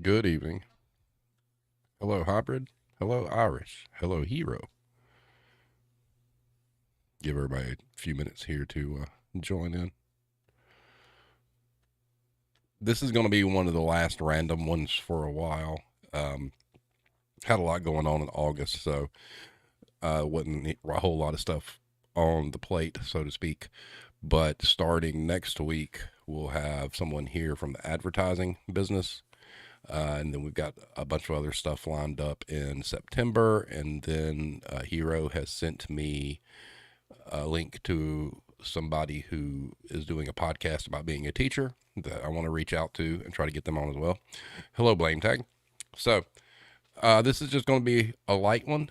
Good evening. Hello, Hybrid. Hello, Irish. Hello, Hero. Give everybody a few minutes here to join in. This is going to be one of the last random ones for a while. Had a lot going on in August, so wasn't a whole lot of stuff on the plate, so to speak. But starting next week, we'll have someone here from the advertising business. And then we've got a bunch of other stuff lined up in September. And then Hero has sent me a link to somebody who is doing a podcast about being a teacher that I want to reach out to and try to get them on as well. Hello, Blame Tag. So this is just going to be a light one.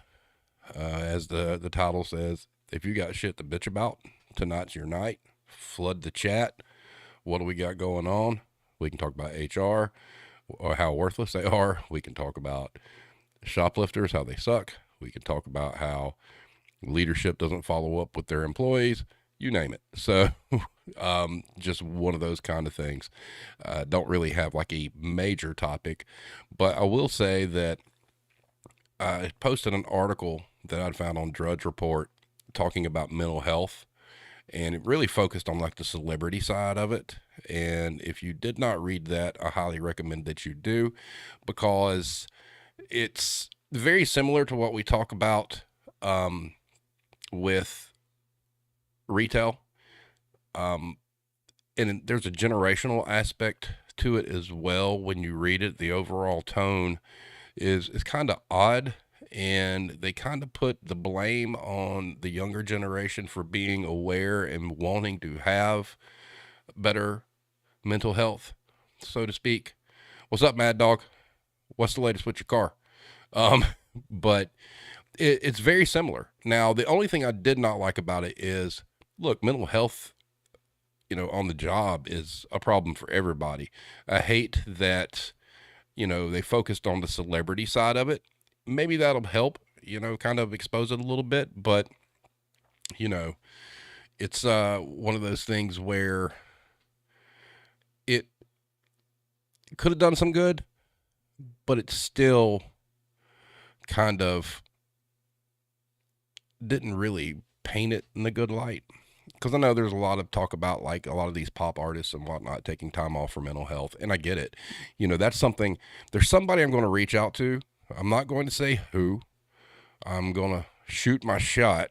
As the title says, if you got shit to bitch about, tonight's your night. Flood the chat. What do we got going on? We can talk about HR or how worthless they are. We can talk about shoplifters, how they suck. We can talk about how leadership doesn't follow up with their employees. You name it. So just one of those kind of things. Don't really have like a major topic, but I will say that I posted an article that I'd found on Drudge Report talking about mental health, and it really focused on like the celebrity side of it. And if you did not read that, I highly recommend that you do, because it's very similar to what we talk about with retail. And there's a generational aspect to it as well. When you read it, the overall tone is kind of odd, and they kind of put the blame on the younger generation for being aware and wanting to have better mental health, so to speak. What's up, Mad Dog? What's the latest with your car? But it's very similar. Now, the only thing I did not like about it is, look, mental health, on the job is a problem for everybody. I hate that, they focused on the celebrity side of it. Maybe that'll help, kind of expose it a little bit, but, it's one of those things where it could have done some good, but it still kind of didn't really paint it in a good light. Because I know there's a lot of talk about like a lot of these pop artists and whatnot taking time off for mental health, and I get it. That's something, there's somebody I'm going to reach out to. I'm not going to say who. I'm going to shoot my shot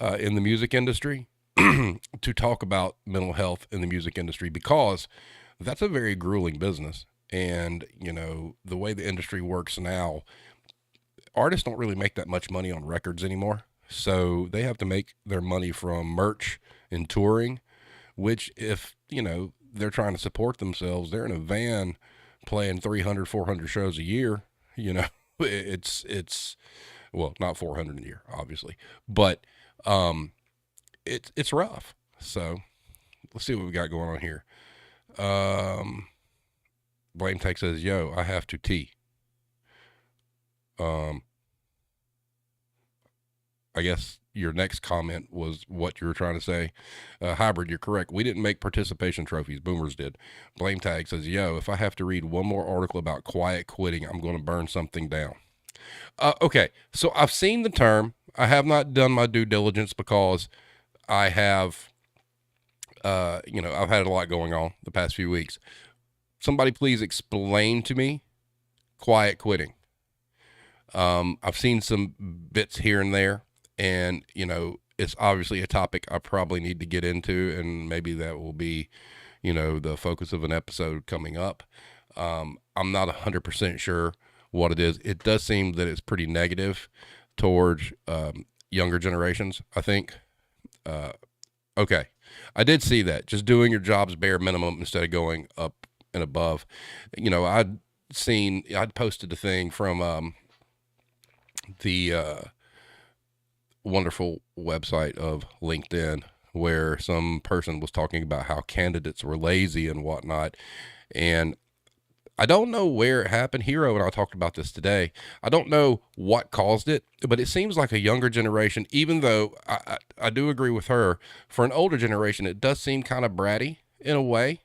in the music industry to talk about mental health in the music industry, because that's a very grueling business. And, the way the industry works now, artists don't really make that much money on records anymore. So they have to make their money from merch and touring, which if, they're trying to support themselves, they're in a van playing 300, 400 shows a year. It's well, not 400 a year, obviously, but it's rough. So let's see what we got going on here. Blame Tech says, yo, I have to tea. I guess your next comment was what you were trying to say. Hybrid, you're correct. We didn't make participation trophies. Boomers did. Blame Tag says, yo, if I have to read one more article about quiet quitting, I'm going to burn something down. Okay, so I've seen the term. I have not done my due diligence because I have, I've had a lot going on the past few weeks. Somebody please explain to me quiet quitting. I've seen some bits here and there, and, it's obviously a topic I probably need to get into, and maybe that will be, the focus of an episode coming up. I'm not 100% sure what it is. It does seem that it's pretty negative towards younger generations, I think. Okay. I did see that. Just doing your job's bare minimum instead of going up and above. I'd posted a thing from the wonderful website of LinkedIn, where some person was talking about how candidates were lazy and whatnot. And I don't know where it happened. Hero and I talked about this today. I don't know what caused it, but it seems like a younger generation, even though I do agree with her, for an older generation, it does seem kind of bratty in a way.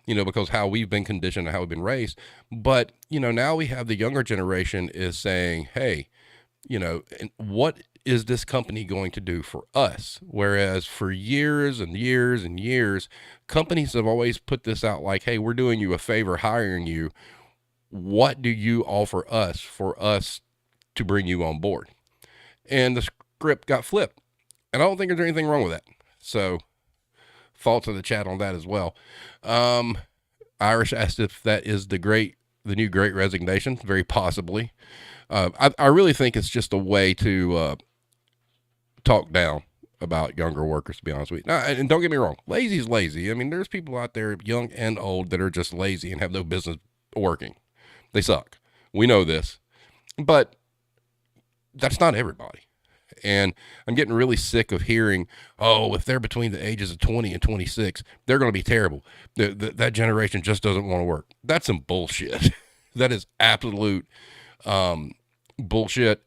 because how we've been conditioned and how we've been raised. But, now we have the younger generation is saying, hey, and what is this company going to do for us? Whereas for years and years and years, companies have always put this out like, hey, we're doing you a favor hiring you. What do you offer us for us to bring you on board? And the script got flipped. And I don't think there's anything wrong with that. So, thoughts in the chat on that as well. Irish asked if that is the new great resignation. Very possibly. I really think it's just a way to talk down about younger workers, to be honest with you. Now, and don't get me wrong, lazy is lazy. I mean, there's people out there, young and old, that are just lazy and have no business working. They suck. We know this. But that's not everybody. And I'm getting really sick of hearing, oh, if they're between the ages of 20 and 26, they're going to be terrible. That generation just doesn't want to work. That's some bullshit. That is absolute bullshit.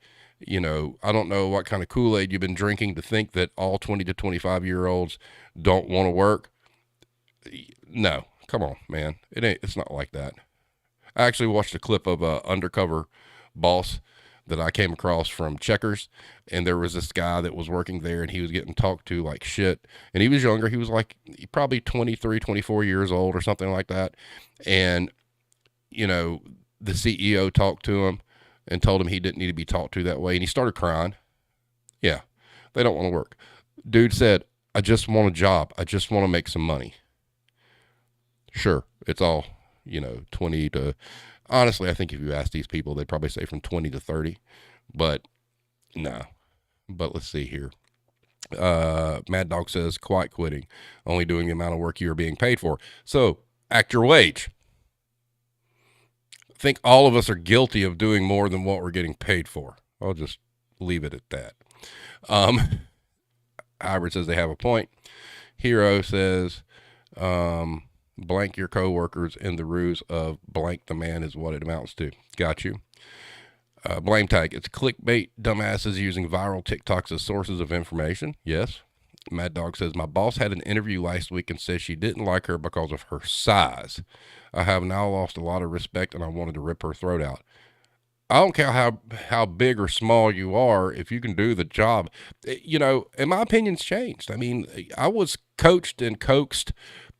I don't know what kind of Kool-Aid you've been drinking to think that all 20 to 25-year-olds don't want to work. No, come on, man. It's not like that. I actually watched a clip of a undercover boss that I came across from Checkers, and there was this guy that was working there, and he was getting talked to like shit, and he was younger. He was like probably 23, 24 years old or something like that, and, the CEO talked to him and told him he didn't need to be talked to that way, and he started crying. Yeah, they don't want to work. Dude said, I just want a job. I just want to make some money. Sure, it's all, 20 to... Honestly, I think if you ask these people, they'd probably say from 20 to 30. But, no. But let's see here. Mad Dog says, quiet quitting. Only doing the amount of work you are being paid for. So, act your wage. I think all of us are guilty of doing more than what we're getting paid for. I'll just leave it at that. Hybrid says they have a point. Hero says... blank your coworkers in the ruse of blank the man is what it amounts to. Got you. Blame tag. It's clickbait dumbasses using viral TikToks as sources of information. Yes. Mad Dog says, my boss had an interview last week and says she didn't like her because of her size. I have now lost a lot of respect and I wanted to rip her throat out. I don't care how big or small you are, if you can do the job. And my opinion's changed. I mean, I was coached and coaxed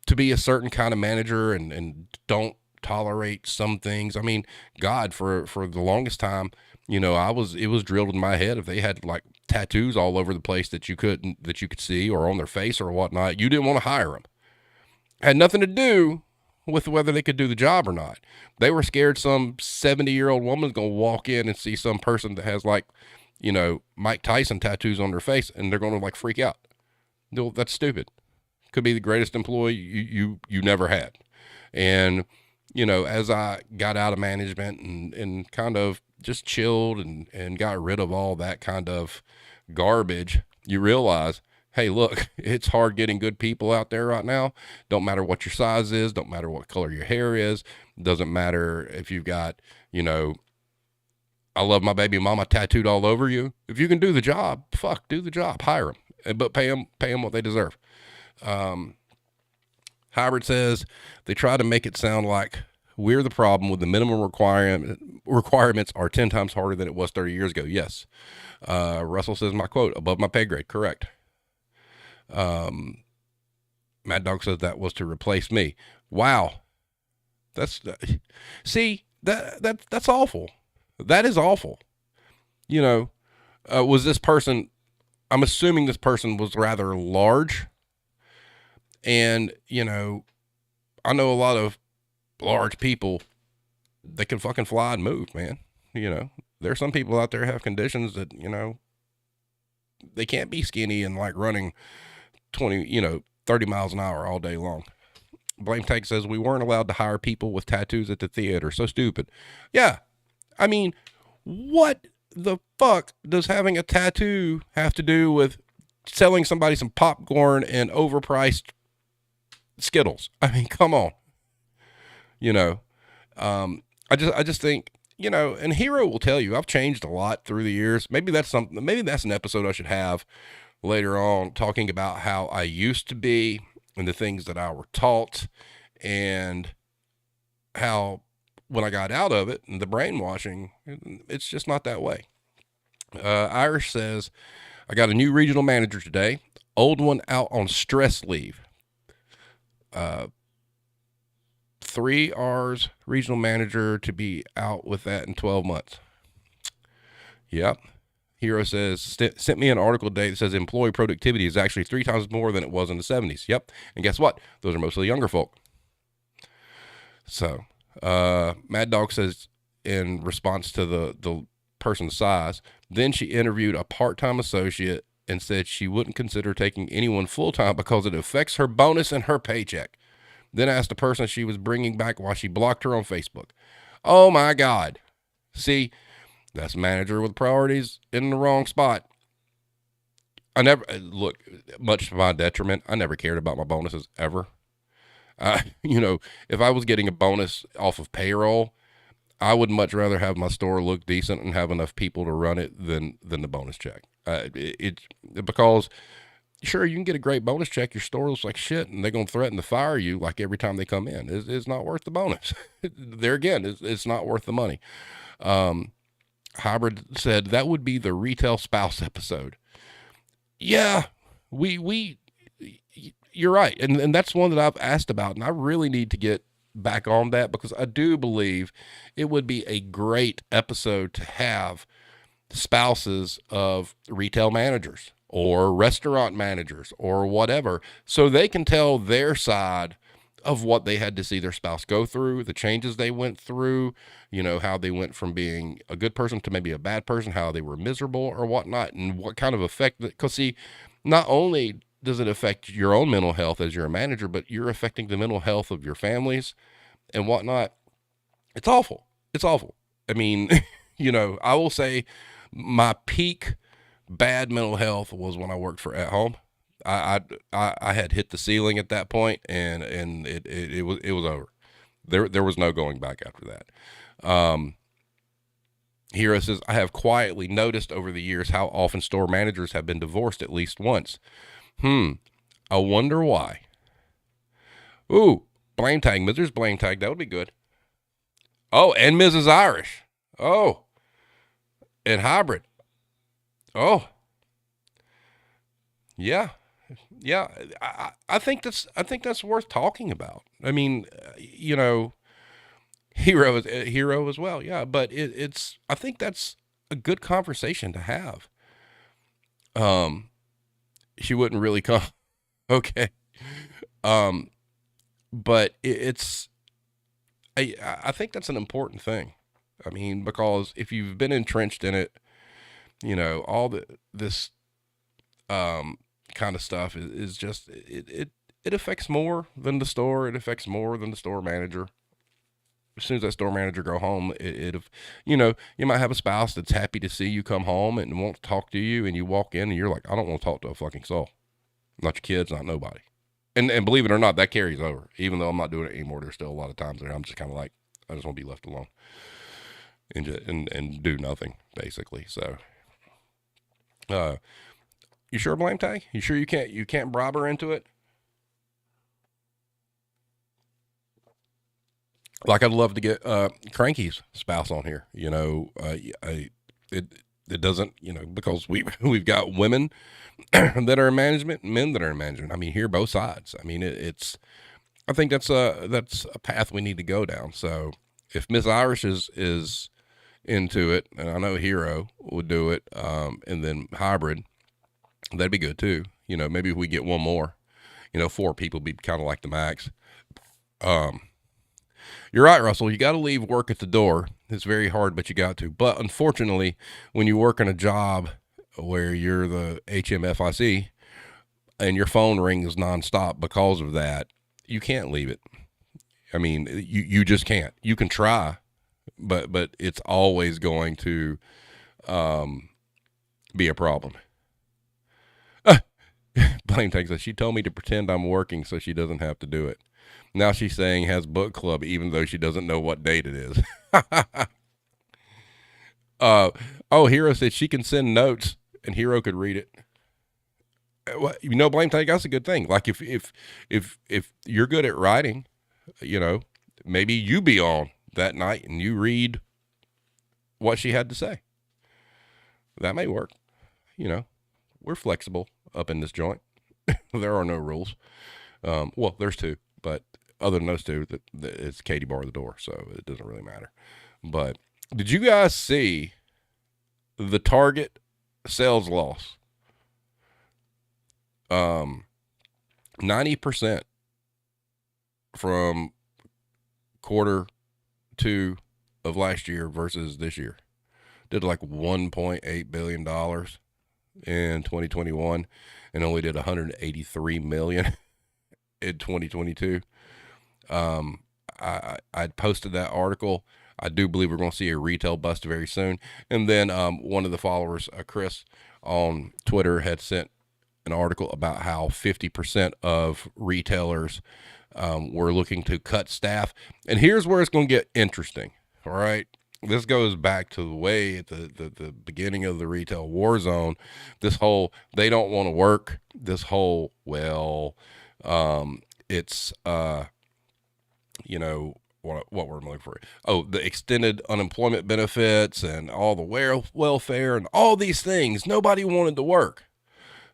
to be a certain kind of manager and don't tolerate some things. I mean, God, for the longest time, it was drilled in my head. If they had like tattoos all over the place that you could see or on their face or whatnot, you didn't want to hire them. Had nothing to do with whether they could do the job or not. They were scared some 70-year-old woman's going to walk in and see some person that has like, Mike Tyson tattoos on their face and they're going to like freak out. No, that's stupid. Could be the greatest employee you never had. And, as I got out of management and kind of just chilled and got rid of all that kind of garbage, you realize, hey, look, it's hard getting good people out there right now. Don't matter what your size is. Don't matter what color your hair is. Doesn't matter if you've got, I love my baby mama tattooed all over you. If you can do the job, do the job. Hire them, but pay them what they deserve. Hybrid says they try to make it sound like we're the problem with the minimum requirements are 10 times harder than it was 30 years ago. Yes. Russell says my quote, above my pay grade. Correct. Mad Dog says that was to replace me. Wow. That's awful. That is awful. Was this person, I'm assuming this person was rather large. And, I know a lot of large people, they can fucking fly and move, man. There's some people out there have conditions that, they can't be skinny and like running 30 miles an hour all day long. Blame Tag says we weren't allowed to hire people with tattoos at the theater. So stupid. Yeah. I mean, what the fuck does having a tattoo have to do with selling somebody some popcorn and overpriced Skittles? I mean, come on. I just think, and Hero will tell you, I've changed a lot through the years. Maybe that's an episode I should have later on, talking about how I used to be and the things that I were taught and how when I got out of it and the brainwashing, it's just not that way. Irish says, I got a new regional manager today, old one out on stress leave. 3 R's regional manager to be out with that in 12 months. Yep. Hero says, sent me an article today that says employee productivity is actually 3 times more than it was in the 70s. Yep. And guess what? Those are mostly younger folk. So, Mad Dog says, in response to the person's size, then she interviewed a part-time associate and said she wouldn't consider taking anyone full-time because it affects her bonus and her paycheck. Then asked the person she was bringing back why she blocked her on Facebook. Oh my God. See, that's a manager with priorities in the wrong spot. I never, look, much to my detriment, I never cared about my bonuses ever. If I was getting a bonus off of payroll, I would much rather have my store look decent and have enough people to run it than the bonus check. Because sure, you can get a great bonus check. Your store looks like shit, and they're going to threaten to fire you like every time they come in. It's not worth the bonus. There again, it's not worth the money. Hybrid said that would be the retail spouse episode. Yeah, you're right. And that's one that I've asked about, and I really need to get back on that because I do believe it would be a great episode to have spouses of retail managers or restaurant managers or whatever, so they can tell their side of what they had to see their spouse go through, the changes they went through, how they went from being a good person to maybe a bad person, how they were miserable or whatnot, and what kind of effect that, because see, not only does it affect your own mental health as you're a manager, but you're affecting the mental health of your families and whatnot. It's awful. It's awful. I mean, I will say my peak bad mental health was when I worked for At Home. I had hit the ceiling at that point, and it was over. There was no going back after that. Hero says, I have quietly noticed over the years how often store managers have been divorced at least once. I wonder why. Ooh, blame tag. Mrs. Blame tag. That would be good. Oh, and Mrs. Irish. Oh, and Hybrid. Oh, yeah. Yeah. I think that's worth talking about. I mean, hero as well. Yeah. But I think that's a good conversation to have. She wouldn't really come. Okay. But I think that's an important thing. I mean, because if you've been entrenched in it, all this kind of stuff is just, it affects more than the store. It affects more than the store manager. As soon as that store manager go home, you might have a spouse that's happy to see you come home and wants to talk to you, and you walk in and you're like, I don't want to talk to a fucking soul. Not your kids, not nobody. And believe it or not, that carries over. Even though I'm not doing it anymore, there's still a lot of times there I'm just kind of like, I just want to be left alone and do nothing, basically. So, you sure, Blame Tag? You sure you can't bribe her into it? Like, I'd love to get Cranky's spouse on here. It doesn't, because we've got women that are in management, and men that are in management. I mean, hear both sides. I mean, I think that's a path we need to go down. So if Miss Irish is into it, and I know Hero would do it, and then Hybrid, that'd be good too. Maybe if we get one more, 4 people be kind of like the max. You're right, Russell. You got to leave work at the door. It's very hard, but you got to. But unfortunately, when you work in a job where you're the HMFIC and your phone rings nonstop because of that, you can't leave it. I mean, you just can't. You can try, but it's always going to be a problem. Blame takes us. She told me to pretend I'm working so she doesn't have to do it. Now she's saying has book club even though she doesn't know what date it is. Hero said she can send notes and Hero could read it. Blame take, that's a good thing. Like if you're good at writing, maybe you be on that night and you read what she had to say. That may work. We're flexible up in this joint. There are no rules. Well, there's two, but other than those two, it's Katie bar the door, so it doesn't really matter. But did you guys see the Target sales loss? 90% from quarter two of last year versus this year. Did like $1.8 billion in 2021 and only did 183 million in 2022. I posted that article. I do believe we're going to see a retail bust very soon. And then one of the followers, Chris, on Twitter had sent an article about how 50% of retailers were looking to cut staff. And here's where it's going to get interesting. All right. This goes back to the way at the beginning of the retail war zone, this whole, they don't want to work, this whole, it's, what we're looking for. Oh, the extended unemployment benefits and all the welfare and all these things. Nobody wanted to work.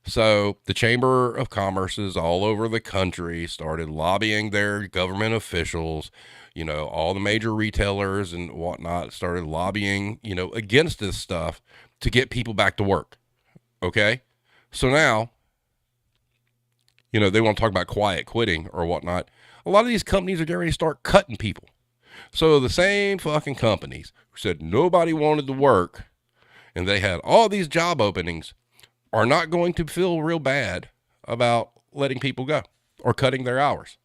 So the Chamber of Commerce's all over the country started lobbying their government officials, all the major retailers and whatnot started lobbying, against this stuff to get people back to work. Okay. So now, they want to talk about quiet quitting or whatnot. A lot of these companies are getting ready to start cutting people. So the same fucking companies who said nobody wanted to work and they had all these job openings are not going to feel real bad about letting people go or cutting their hours.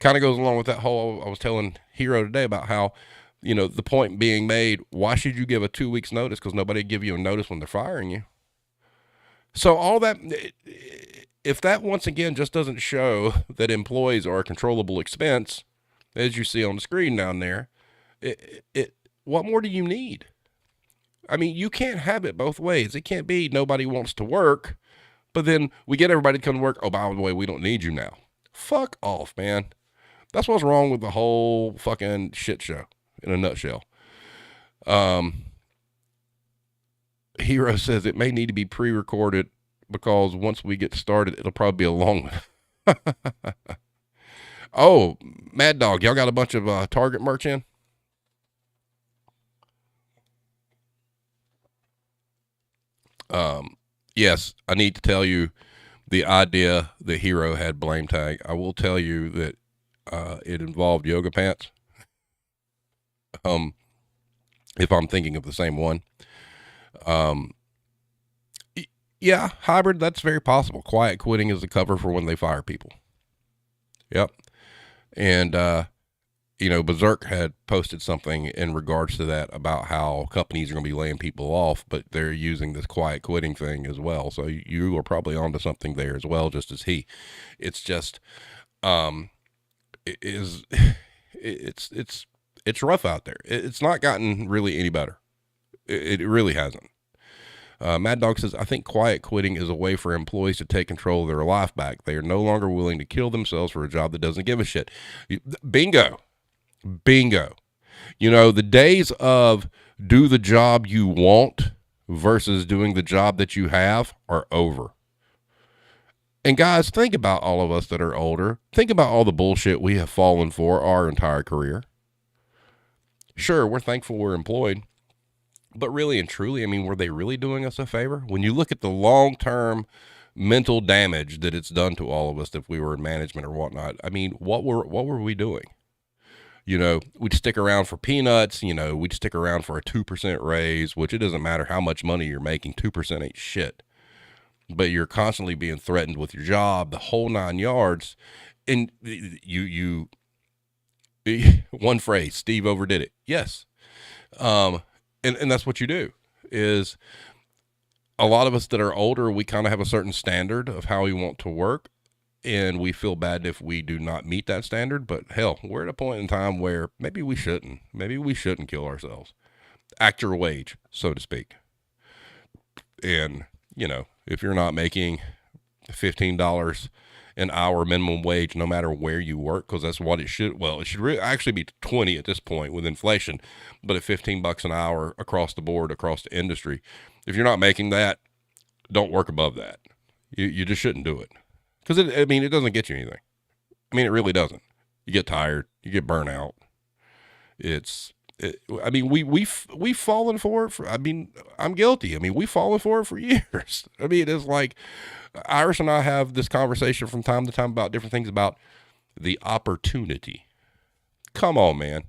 Kind of goes along with that whole, I was telling Hero today about how, the point being made, why should you give a 2 weeks notice? Because nobody give you a notice when they're firing you. So all that, if that once again just doesn't show that employees are a controllable expense, as you see on the screen down there, what more do you need? I mean, you can't have it both ways. It can't be nobody wants to work, but then we get everybody to come to work. Oh, by the way, we don't need you now. Fuck off, man. That's what's wrong with the whole fucking shit show in a nutshell. Hero says it may need to be pre-recorded because once we get started, it'll probably be a long one. Oh, Mad Dog, y'all got a bunch of Target merch in? Yes, I need to tell you the idea that Hero had blame tag. I will tell you that it involved yoga pants. If I'm thinking of the same one. Yeah, hybrid, that's very possible. Quiet quitting is the cover for when they fire people. Yep. And, Berserk had posted something in regards to that about how companies are going to be laying people off, but they're using this quiet quitting thing as well. So you are probably onto something there as well, just as he. It's just, it's rough out there. It's not gotten really any better. It really hasn't. Mad Dog says, I think quiet quitting is a way for employees to take control of their life back. They are no longer willing to kill themselves for a job that doesn't give a shit. Bingo. The days of do the job you want versus doing the job that you have are over. And guys, think about all of us that are older. Think about all the bullshit we have fallen for our entire career. Sure, we're thankful we're employed. But really and truly, I mean, were they really doing us a favor? When you look at the long-term mental damage that it's done to all of us if we were in management or whatnot, I mean, what were we doing? We'd stick around for peanuts, we'd stick around for a 2% raise, which it doesn't matter how much money you're making, 2% ain't shit. But you're constantly being threatened with your job, the whole 9 yards. And you one phrase, Steve overdid it. Yes. And that's what you do is a lot of us that are older, we kind of have a certain standard of how we want to work. And we feel bad if we do not meet that standard, but hell, we're at a point in time where maybe we shouldn't kill ourselves. Act your wage, so to speak. And, if you're not making $15 an hour minimum wage, no matter where you work, because that's what it should. Well, it should actually be 20 at this point with inflation, but at $15 an hour across the board, across the industry. If you're not making that, don't work above that. You just shouldn't do it, because it doesn't get you anything. It really doesn't. You get tired, you get burnt out. We've fallen for it. I'm guilty. We've fallen for it for years. It's like Iris and I have this conversation from time to time about different things about the opportunity. Come on, man.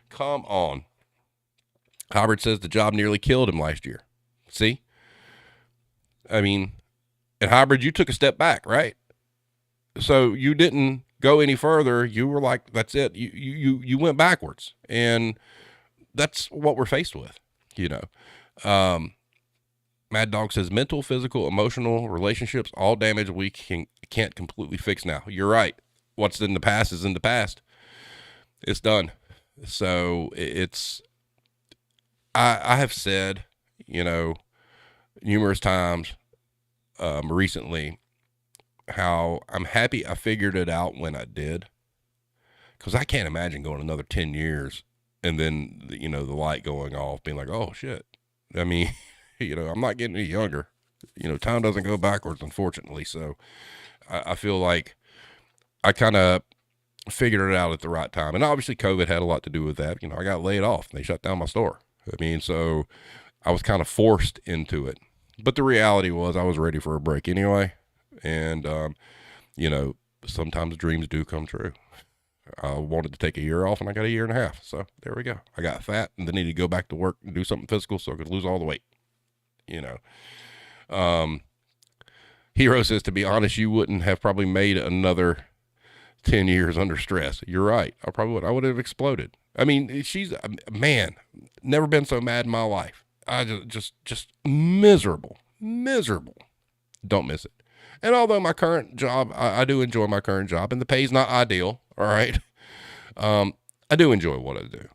Come on. Howard says the job nearly killed him last year. See? And Hybrid, you took a step back, right? So you didn't go any further. You were like, that's it. You went backwards, and that's what we're faced with, Mad Dog says mental, physical, emotional, relationships, all damage we can't completely fix now. You're right. What's in the past is in the past. It's done. So I have said, numerous times, recently, how I'm happy I figured it out when I did, because I can't imagine going another 10 years and then, the light going off, being like, oh shit. I'm not getting any younger. Time doesn't go backwards, unfortunately. So I feel like I kind of figured it out at the right time. And obviously COVID had a lot to do with that. I got laid off. They shut down my store. So I was kind of forced into it. But the reality was I was ready for a break anyway. And, sometimes dreams do come true. I wanted to take a year off, and I got a year and a half. So there we go. I got fat and then needed to go back to work and do something physical so I could lose all the weight. Hero says, to be honest, you wouldn't have probably made another 10 years under stress. You're right. I would have exploded. She's, man, never been so mad in my life. I just miserable. Don't miss it. And although my current job, I do enjoy my current job, and the pay's not ideal, all right, I do enjoy what I do.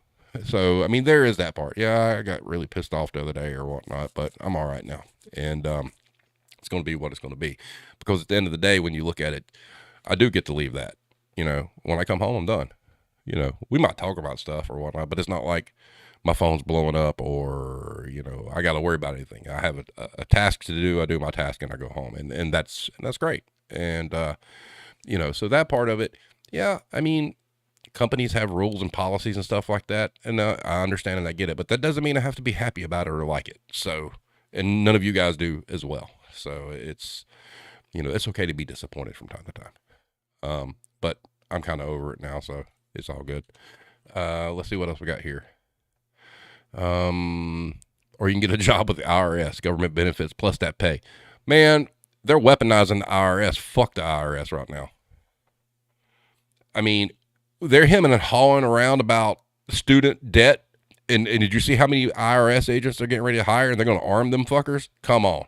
So, there is that part. Yeah, I got really pissed off the other day or whatnot, but I'm all right now. And it's going to be what it's going to be. Because at the end of the day, when you look at it, I do get to leave that. When I come home, I'm done. We might talk about stuff or whatnot, but it's not like my phone's blowing up or, I got to worry about anything. I have a task to do. I do my task and I go home, and that's great. And, so that part of it, yeah, companies have rules and policies and stuff like that. And I understand and I get it, but that doesn't mean I have to be happy about it or like it. So, and none of you guys do as well. So it's, it's okay to be disappointed from time to time. But I'm kind of over it now, so it's all good. Let's see what else we got here. Or you can get a job with the IRS, government benefits, plus that pay. Man, they're weaponizing the IRS. Fuck the IRS right now. They're hemming and hawing around about student debt. And did you see how many IRS agents they're getting ready to hire, and they're going to arm them fuckers? Come on.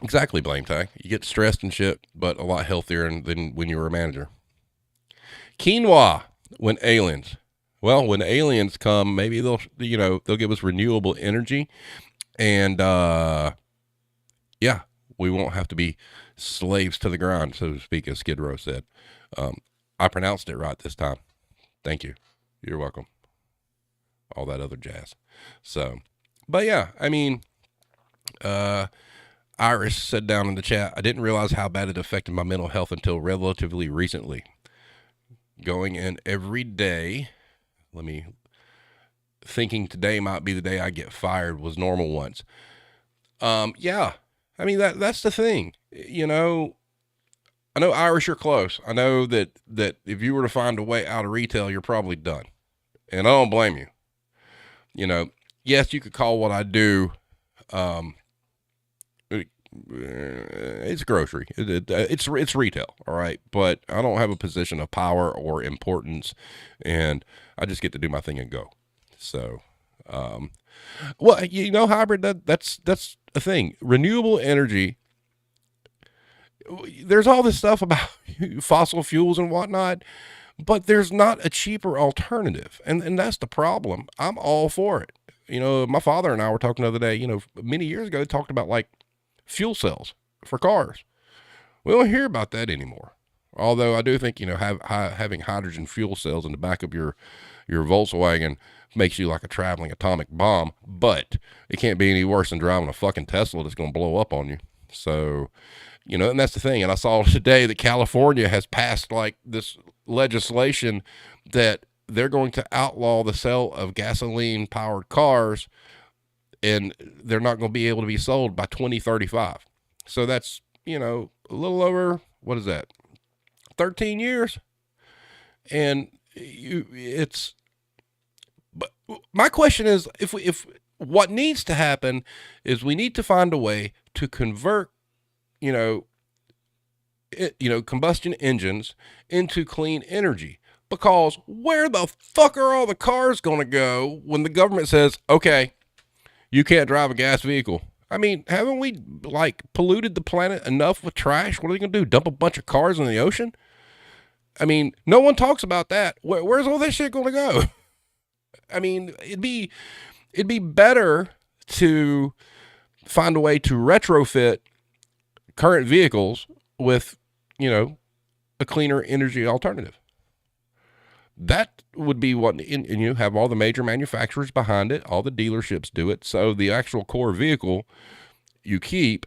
Exactly, Blame Tag. You get stressed and shit, but a lot healthier than when you were a manager. Quinoa, when aliens come, maybe they'll give us renewable energy, and we won't have to be slaves to the grind, so to speak, as Skid Row said. I pronounced it right this time. Thank you. You're welcome. All that other jazz. So, but yeah, Iris said down in the chat, I didn't realize how bad it affected my mental health until relatively recently. Going in every day, thinking today might be the day I get fired was normal once. Yeah, that's the thing, I know, Irish, you're close. I know that if you were to find a way out of retail, you're probably done. And I don't blame you. Yes, you could call what I do, it's grocery. It's retail. All right. But I don't have a position of power or importance, and I just get to do my thing and go. So, hybrid, that's a thing. Renewable energy. There's all this stuff about fossil fuels and whatnot, but there's not a cheaper alternative. And that's the problem. I'm all for it. My father and I were talking the other day, many years ago, talked about like fuel cells for cars. We don't hear about that anymore. Although I do think, having hydrogen fuel cells in the back of your Volkswagen makes you like a traveling atomic bomb, but it can't be any worse than driving a fucking Tesla that's going to blow up on you. So, and that's the thing. And I saw today that California has passed like this legislation that they're going to outlaw the sale of gasoline powered cars, and they're not going to be able to be sold by 2035. So that's, a little over, what is that? 13 years. And but my question is, if what needs to happen is we need to find a way to convert, combustion engines into clean energy. Because where the fuck are all the cars going to go when the government says, okay, you can't drive a gas vehicle? I mean, haven't we like polluted the planet enough with trash? What are they going to do? Dump a bunch of cars in the ocean? I mean, no one talks about that. Where's all this shit going to go? I mean, it'd be better to find a way to retrofit current vehicles with, a cleaner energy alternative. That would be what, and you have all the major manufacturers behind it. All the dealerships do it. So the actual core vehicle you keep,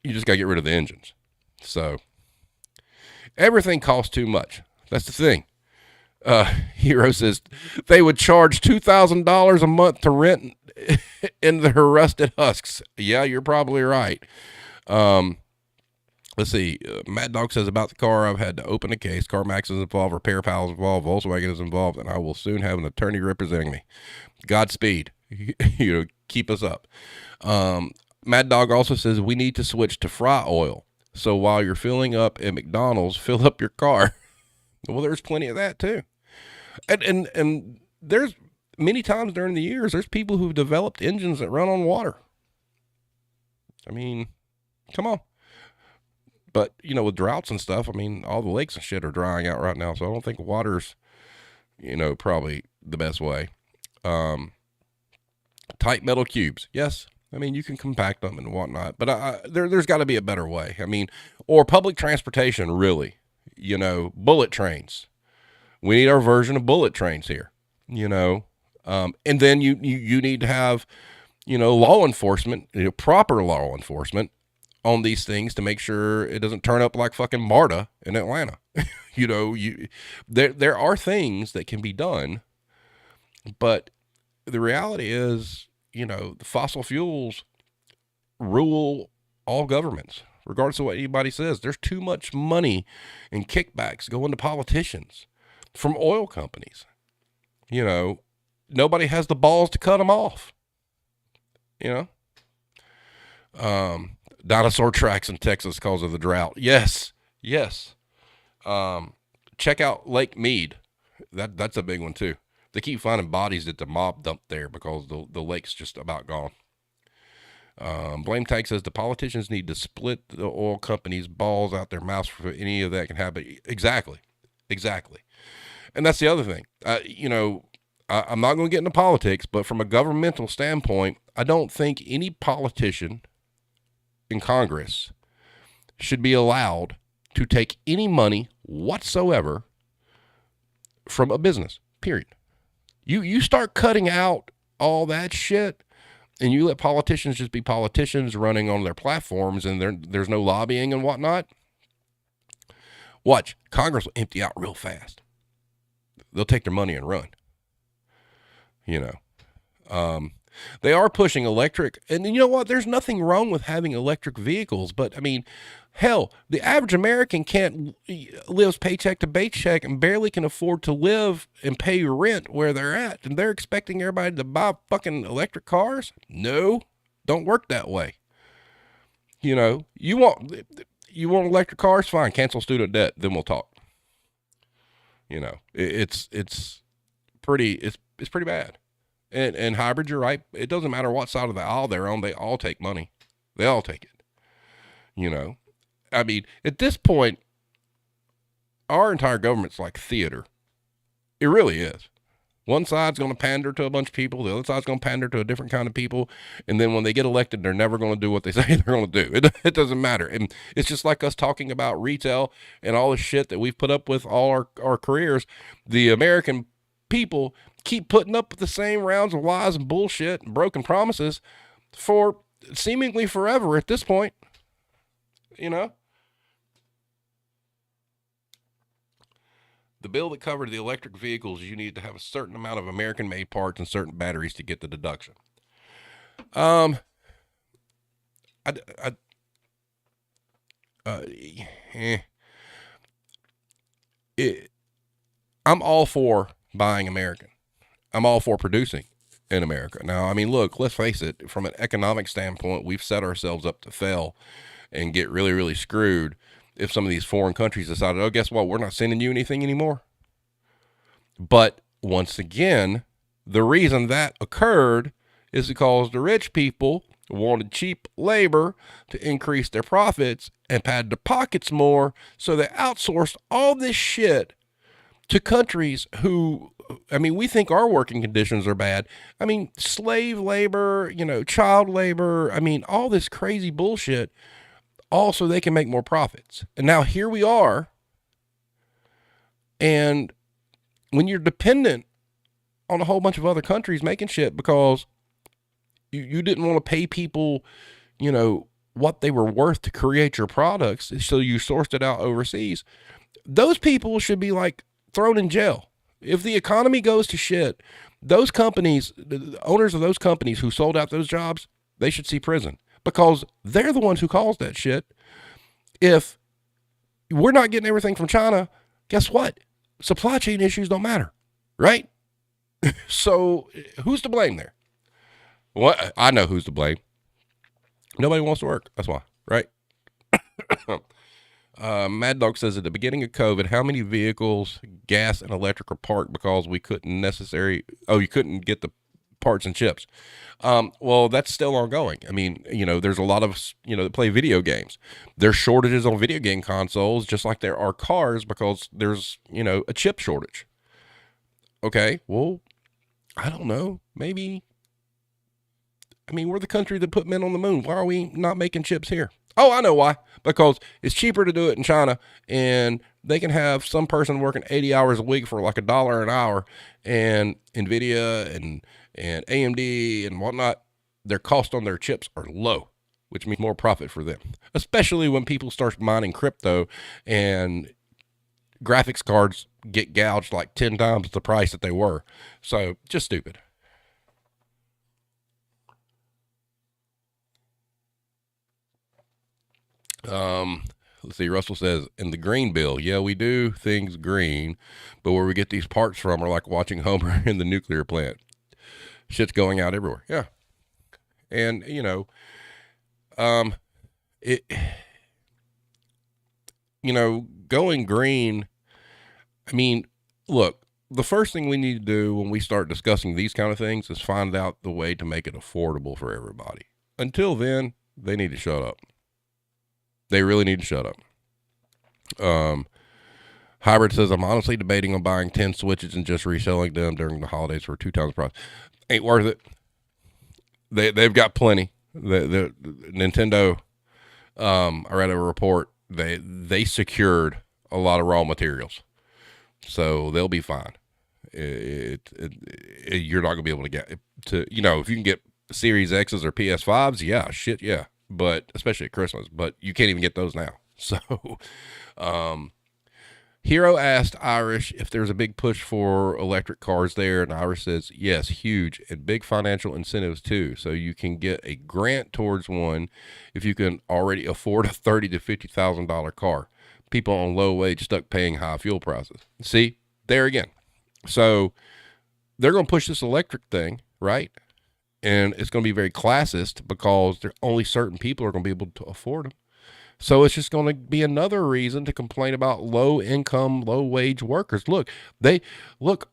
you just got to get rid of the engines. So everything costs too much. That's the thing. Hero says they would charge $2,000 a month to rent in the rusted husks. Yeah, you're probably right. Let's see. Mad Dog says about the car, I've had to open a case. CarMax is involved. Repair Pal is involved. Volkswagen is involved. And I will soon have an attorney representing me. Godspeed. Keep us up. Mad Dog also says we need to switch to fry oil. So while you're filling up at McDonald's, fill up your car. Well, there's plenty of that too. And there's many times during the years, there's people who've developed engines that run on water. I mean, come on. But, with droughts and stuff, I mean, all the lakes and shit are drying out right now. So I don't think water's, probably the best way. Tight metal cubes. Yes. I mean, you can compact them and whatnot, but there's got to be a better way. I mean, or public transportation, really, bullet trains. We need our version of bullet trains here, and then you need to have, law enforcement, proper law enforcement on these things to make sure it doesn't turn up like fucking MARTA in Atlanta. There are things that can be done, but the reality is, the fossil fuels rule all governments, regardless of what anybody says. There's too much money and kickbacks going to politicians from oil companies. Nobody has the balls to cut them off. Dinosaur tracks in Texas because of the drought. Yes. Check out Lake Mead. That's a big one too. They keep finding bodies that the mob dumped there because the lake's just about gone. Blame Tag says the politicians need to split the oil companies' balls out their mouths for any of that can happen. Exactly. And that's the other thing. I'm not going to get into politics, but from a governmental standpoint, I don't think any politician in Congress should be allowed to take any money whatsoever from a business, period. You start cutting out all that shit and you let politicians just be politicians running on their platforms and there's no lobbying and whatnot. Watch, Congress will empty out real fast. They'll take their money and run. They are pushing electric, and you know what? There's nothing wrong with having electric vehicles, but I mean, hell, the average American can't lives paycheck to paycheck and barely can afford to live and pay rent where they're at, and they're expecting everybody to buy fucking electric cars? No, don't work that way. You want electric cars? Fine, cancel student debt, then we'll talk. It's pretty bad. And hybrid, you're right. It doesn't matter what side of the aisle they're on. They all take money. They all take it. I mean, at this point, our entire government's like theater. It really is. One side's going to pander to a bunch of people. The other side's going to pander to a different kind of people. And then when they get elected, they're never going to do what they say they're going to do. It doesn't matter. And it's just like us talking about retail and all the shit that we've put up with all our careers. The American people keep putting up with the same rounds of lies and bullshit and broken promises for seemingly forever at this point. You know? The bill that covered the electric vehicles, you need to have a certain amount of American-made parts and certain batteries to get the deduction. I, I, I'm all for buying American. I'm all for producing in America. Now, I mean, look, let's face it, from an economic standpoint, we've set ourselves up to fail and get really, really screwed if some of these foreign countries decided, oh, guess what? We're not sending you anything anymore. But once again, the reason that occurred is because the rich people wanted cheap labor to increase their profits and pad their pockets more. So they outsourced all this shit to countries who, I mean, we think our working conditions are bad. I mean, slave labor, child labor. I mean, all this crazy bullshit, all so they can make more profits. And now here we are. And when you're dependent on a whole bunch of other countries making shit because you didn't want to pay people, what they were worth to create your products, so you sourced it out overseas, those people should be like thrown in jail. If the economy goes to shit, those companies, the owners of those companies who sold out those jobs, they should see prison because they're the ones who caused that shit. If we're not getting everything from China, guess what? Supply chain issues don't matter, right? So who's to blame there? Well, I know who's to blame. Nobody wants to work. That's why, right? Mad Dog says at the beginning of COVID, how many vehicles, gas and electric are parked because we couldn't you couldn't get the parts and chips. Well, that's still ongoing. I mean, there's a lot of us, that play video games. There's shortages on video game consoles, just like there are cars because there's, a chip shortage. Okay. Well, I don't know. Maybe, we're the country that put men on the moon. Why are we not making chips here? Oh, I know why. Because it's cheaper to do it in China, and they can have some person working 80 hours a week for like $1 an hour, and NVIDIA and AMD and whatnot, their cost on their chips are low, which means more profit for them, especially when people start mining crypto and graphics cards get gouged like 10 times the price that they were. So just stupid. Let's see. Russell says, in the green bill, yeah, we do things green, but where we get these parts from are like watching Homer in the nuclear plant. Shit's going out everywhere. Yeah. And, going green, look, the first thing we need to do when we start discussing these kind of things is find out the way to make it affordable for everybody. Until then, they need to shut up. They really need to shut up. Hybrid says, I'm honestly debating on buying 10 Switches and just reselling them during the holidays for 2 times the price. Ain't worth it. They've got plenty. The Nintendo, I read a report, they secured a lot of raw materials. So they'll be fine. You're not going to be able to get to, if you can get Series X's or PS5s, yeah, shit, yeah. But especially at Christmas, but you can't even get those now. So, Hero asked Irish if there's a big push for electric cars there, and Irish says, yes, huge, and big financial incentives too. So you can get a grant towards one if you can already afford a $30,000 to $50,000 car. People on low wage stuck paying high fuel prices. See, there again. So they're going to push this electric thing, right? And it's going to be very classist because only certain people are going to be able to afford them. So it's just going to be another reason to complain about low income, low wage workers. Look,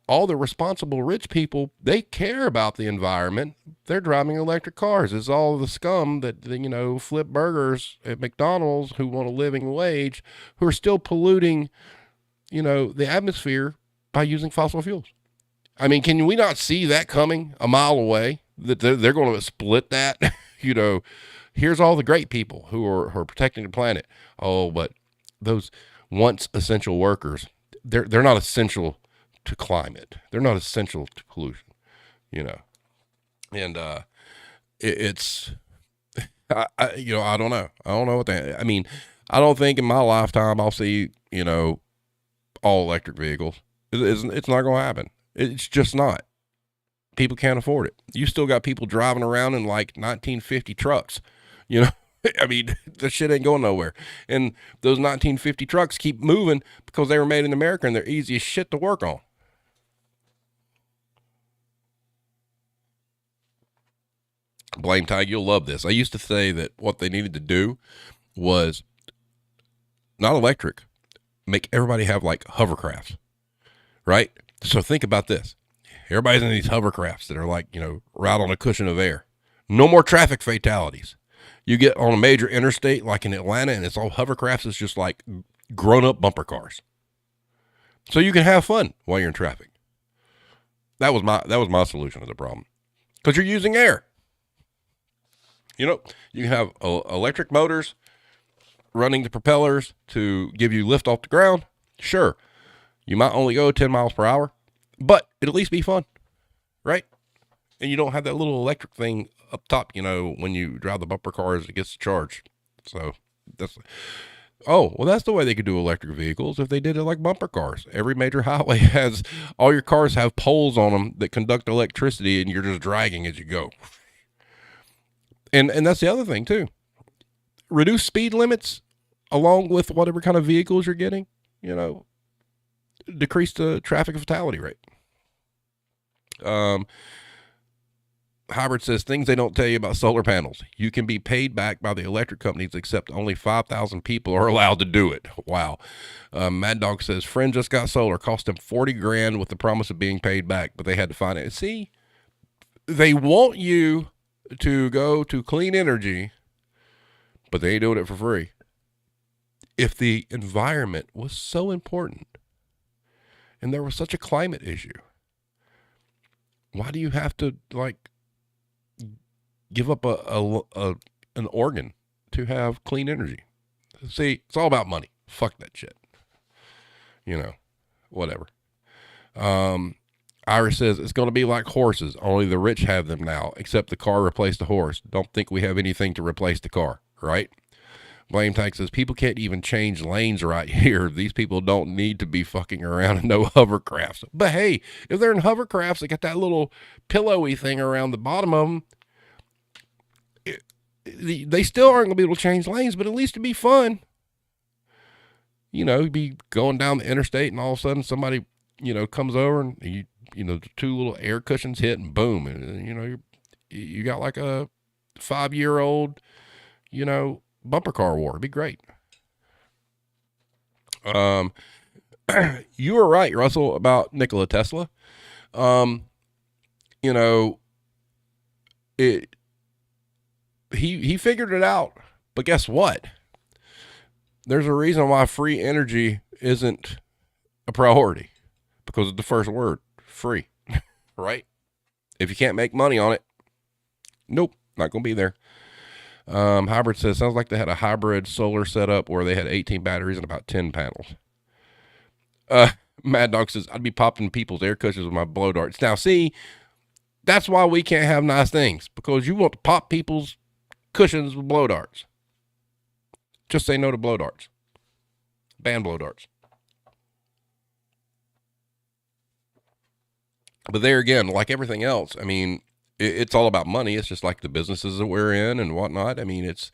all the responsible rich people, they care about the environment. They're driving electric cars. It's all the scum that, flip burgers at McDonald's who want a living wage, who are still polluting, the atmosphere by using fossil fuels. I mean, can we not see that coming a mile away? That they're going to split that? you know, here's all the great people who are protecting the planet. Oh, but those once essential workers, they're not essential to climate. They're not essential to pollution. You know, and it's I don't know. I don't know what that. I mean, I don't think in my lifetime I'll see all electric vehicles. It's not going to happen. It's just not. People can't afford it. You still got people driving around in like 1950 trucks. You know, I mean, that shit ain't going nowhere. And those 1950 trucks keep moving because they were made in America and they're easy as shit to work on. Blame Tag, you'll love this. I used to say that what they needed to do was not electric, make everybody have like hovercrafts, right? So think about this. Everybody's in these hovercrafts that are like, right on a cushion of air. No more traffic fatalities. You get on a major interstate like in Atlanta and it's all hovercrafts. It's just like grown up bumper cars. So you can have fun while you're in traffic. That was my solution to the problem. Because you're using air. You can have electric motors running the propellers to give you lift off the ground. Sure. You might only go 10 miles per hour, but it'll at least be fun, right? And you don't have that little electric thing up top, when you drive the bumper cars, it gets charged. So that's the way they could do electric vehicles if they did it like bumper cars. Every major highway has, all your cars have poles on them that conduct electricity and you're just dragging as you go. And that's the other thing too. Reduce speed limits along with whatever kind of vehicles you're getting, decrease the traffic fatality rate. Hybrid says things they don't tell you about solar panels. You can be paid back by the electric companies, except only 5,000 people are allowed to do it. Wow. Mad Dog says friend just got solar, cost him 40 grand with the promise of being paid back, but they had to find it. See, they want you to go to clean energy, but they ain't doing it for free. If the environment was so important and there was such a climate issue, why do you have to give up an organ to have clean energy? See, it's all about money. Fuck that shit. Whatever. Iris says it's going to be like horses. Only the rich have them now, except the car replaced the horse. Don't think we have anything to replace the car, right? Blame Tank says people can't even change lanes right here. These people don't need to be fucking around in no hovercrafts. But hey, if they're in hovercrafts, they got that little pillowy thing around the bottom of them. They still aren't going to be able to change lanes, but at least it'd be fun. You'd be going down the interstate and all of a sudden somebody, comes over and the two little air cushions hit and boom. And, you got like a 5-year-old, bumper car war. It'd be great. You were right, Russell, about Nikola Tesla. He figured it out, but guess what? There's a reason why free energy isn't a priority, because of the first word, free, right? If you can't make money on it, nope, not going to be there. Hybrid says, sounds like they had a hybrid solar setup where they had 18 batteries and about 10 panels. Mad Dog says, I'd be popping people's air cushions with my blow darts. Now, see, that's why we can't have nice things, because you want to pop people's cushions with blow darts. Just say no to blow darts. Ban blow darts. But there again, like everything else, I mean, it's all about money. It's just like the businesses that we're in and whatnot. I mean, it's,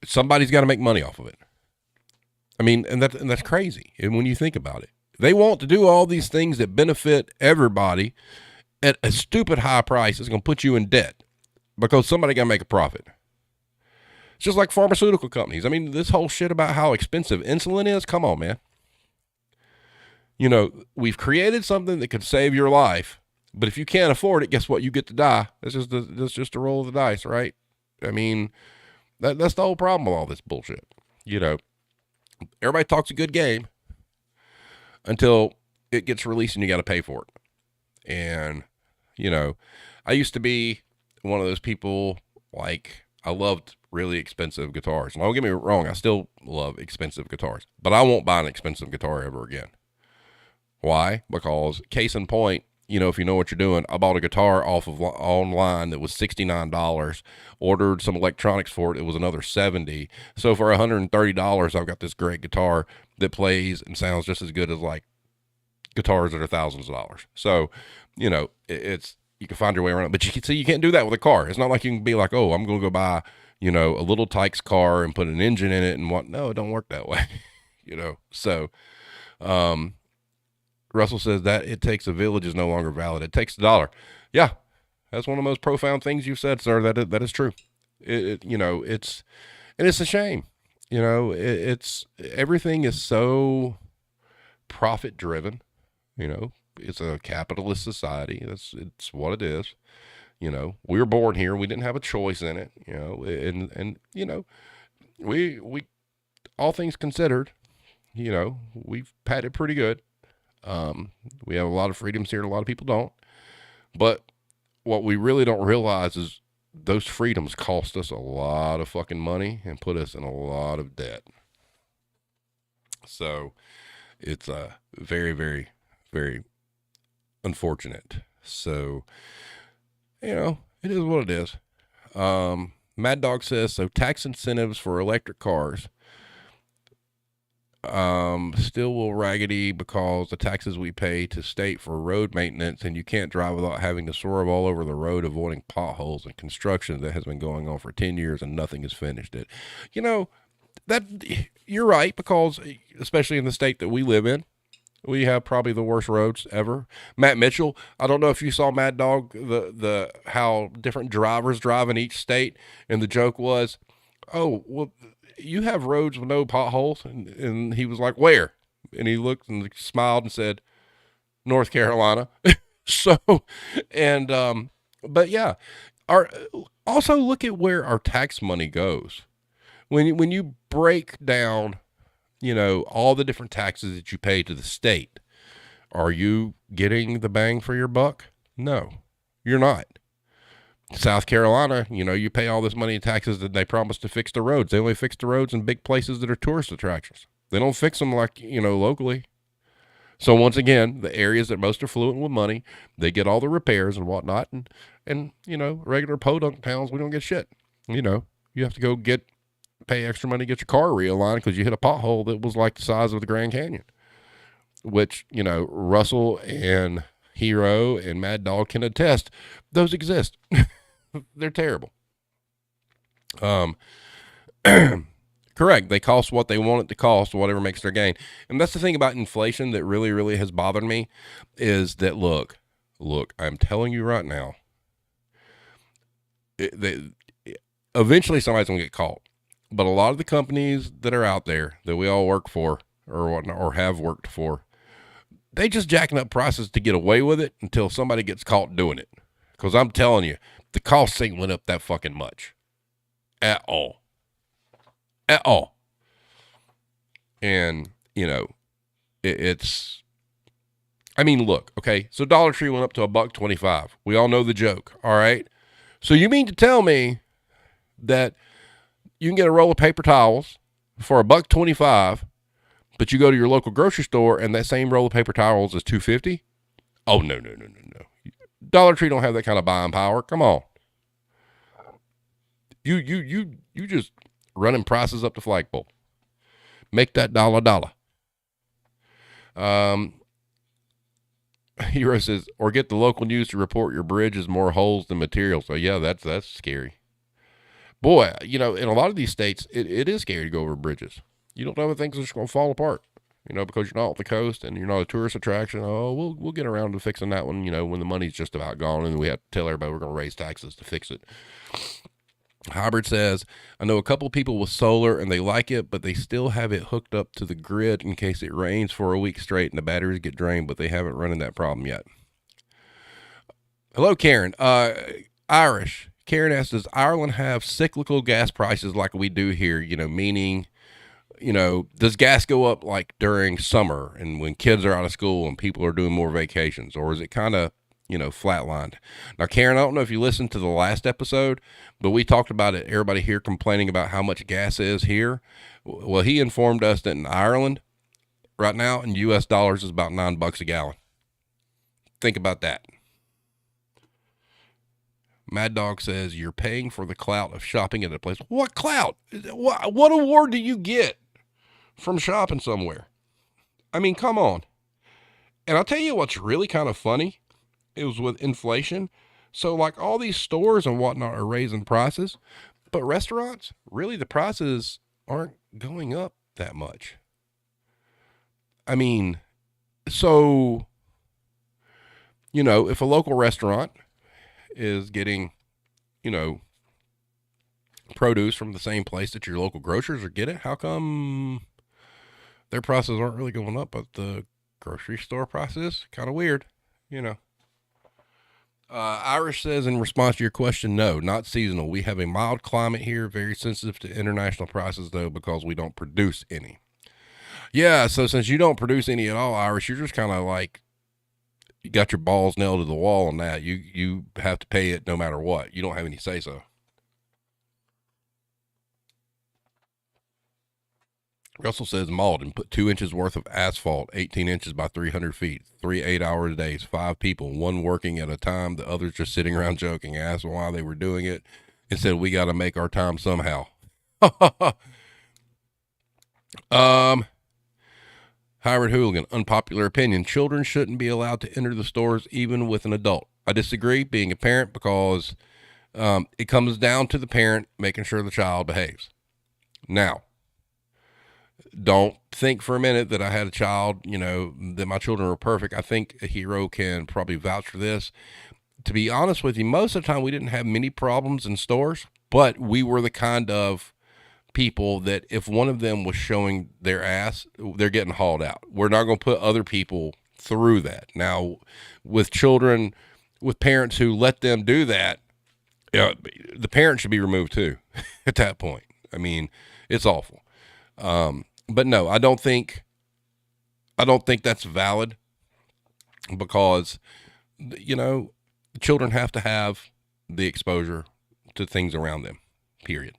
somebody's got to make money off of it. I mean, and that's crazy. And when you think about it, they want to do all these things that benefit everybody at a stupid high price. It's going to put you in debt because somebody got to make a profit. It's just like pharmaceutical companies. I mean, this whole shit about how expensive insulin is. Come on, man. We've created something that could save your life, but if you can't afford it, guess what? You get to die. That's just a roll of the dice, right? I mean, that's the whole problem with all this bullshit. Everybody talks a good game. until it gets released and you got to pay for it. And, you know, I used to be one of those people, like, I loved really expensive guitars. And don't get me wrong, I still love expensive guitars, but I won't buy an expensive guitar ever again. Why? Because, case in point, you know, if you know what you're doing, I bought a guitar off of online that was $69, ordered some electronics for it. It was another $70. So for $130, I've got this great guitar that plays and sounds just as good as like guitars that are thousands of dollars. So, you know, it's, you can find your way around it, but you can see, you can't do that with a car. It's not like you can be like, oh, I'm going to go buy, you know, a little Tykes car and put an engine in it and what. No, it don't work that way. You know? So, Russell says that it takes a village is no longer valid. It takes a dollar. Yeah, that's one of the most profound things you've said, sir. That is true. You know, it's, and it's a shame. You know, it's everything is so profit driven. You know, it's a capitalist society. It's what it is. You know, we were born here. We didn't have a choice in it. You know, and you know, we all things considered, you know, we've had it pretty good. We have a lot of freedoms here. A lot of people don't. But what we really don't realize is those freedoms cost us a lot of fucking money and put us in a lot of debt. So it's very, very, very unfortunate. So, you know, it is what it is. Mad Dog says, so tax incentives for electric cars still will raggedy because the taxes we pay to state for road maintenance, and you can't drive without having to swerve all over the road, avoiding potholes and construction that has been going on for 10 years and nothing has finished it. You know, that you're right, because especially in the state that we live in, we have probably the worst roads ever. Matt Mitchell, I don't know if you saw Mad Dog, the how different drivers drive in each state, and the joke was, oh, well, you have roads with no potholes? And he was like, where? And he looked and smiled and said, North Carolina. So, and, but yeah, also look at where our tax money goes. When you break down, you know, all the different taxes that you pay to the state, are you getting the bang for your buck? No, you're not. South Carolina, you know, you pay all this money in taxes that they promise to fix the roads. They only fix the roads in big places that are tourist attractions. They don't fix them like, you know, locally. So once again, the areas that most are fluent with money, they get all the repairs and whatnot. And you know, regular podunk towns, we don't get shit. You know, you have to go pay extra money to get your car realigned because you hit a pothole that was like the size of the Grand Canyon, which, you know, Russell and Hero and Mad Dog can attest. Those exist. They're terrible. Correct. They cost what they want it to cost, whatever makes their gain. And that's the thing about inflation that really, really has bothered me is that, look, I'm telling you right now, eventually somebody's going to get caught. But a lot of the companies that are out there that we all work for or whatnot, or have worked for, they just jacking up prices to get away with it until somebody gets caught doing it. Because I'm telling you, the costs ain't went up that fucking much. At all. At all. And, you know, it's, I mean, look, okay, so Dollar Tree went up to $1.25. We all know the joke, all right? So you mean to tell me that you can get a roll of paper towels for $1.25, but you go to your local grocery store and that same roll of paper towels is $2.50? Oh, no. Dollar Tree don't have that kind of buying power. Come on. You just running prices up the flagpole. Make that dollar. Hero says, or get the local news to report your bridge has more holes than material. So yeah, that's scary. Boy, you know, in a lot of these states, it is scary to go over bridges. You don't know when things are just going to fall apart, you know, because you're not on the coast and you're not a tourist attraction. Oh, we'll get around to fixing that one, you know, when the money's just about gone and we have to tell everybody we're going to raise taxes to fix it. Hybrid says, I know a couple people with solar and they like it, but they still have it hooked up to the grid in case it rains for a week straight and the batteries get drained, but they haven't run into that problem yet. Hello, Karen. Irish. Karen asks, does Ireland have cyclical gas prices like we do here? You know, meaning does gas go up like during summer and when kids are out of school and people are doing more vacations, or is it kind of, flatlined? Now, Karen, I don't know if you listened to the last episode, but we talked about it. Everybody here complaining about how much gas is here. Well, he informed us that in Ireland right now in US dollars is about $9 a gallon. Think about that. Mad Dog says you're paying for the clout of shopping at a place. What clout? What award do you get from shopping somewhere? I mean, come on. And I'll tell you what's really kind of funny. It was with inflation. So like all these stores and whatnot are raising prices, but restaurants, really the prices aren't going up that much. I mean, so, if a local restaurant is getting, produce from the same place that your local grocers are getting, how come their prices aren't really going up, but the grocery store prices? Kind of weird, Irish says in response to your question, no, not seasonal. We have a mild climate here, very sensitive to international prices, though, because we don't produce any. Yeah, so since you don't produce any at all, Irish, you're just kind of like, you got your balls nailed to the wall on that. You have to pay it no matter what. You don't have any say-so. Russell says Malden put 2 inches worth of asphalt, 18 inches by 300 feet, 3 8-hour days, 5 people, one working at a time, the others just sitting around joking. Asked why they were doing it and said, we got to make our time somehow. Howard Hooligan, unpopular opinion. Children shouldn't be allowed to enter the stores even with an adult. I disagree, being a parent, because it comes down to the parent making sure the child behaves. Now, don't think for a minute that I had a child, that my children were perfect. I think a hero can probably vouch for this. To be honest with you, most of the time we didn't have many problems in stores, but we were the kind of people that if one of them was showing their ass, they're getting hauled out. We're not going to put other people through that. Now, with children, with parents who let them do that, the parent should be removed too at that point. I mean, it's awful. But no, I don't think that's valid, because, children have to have the exposure to things around them, period.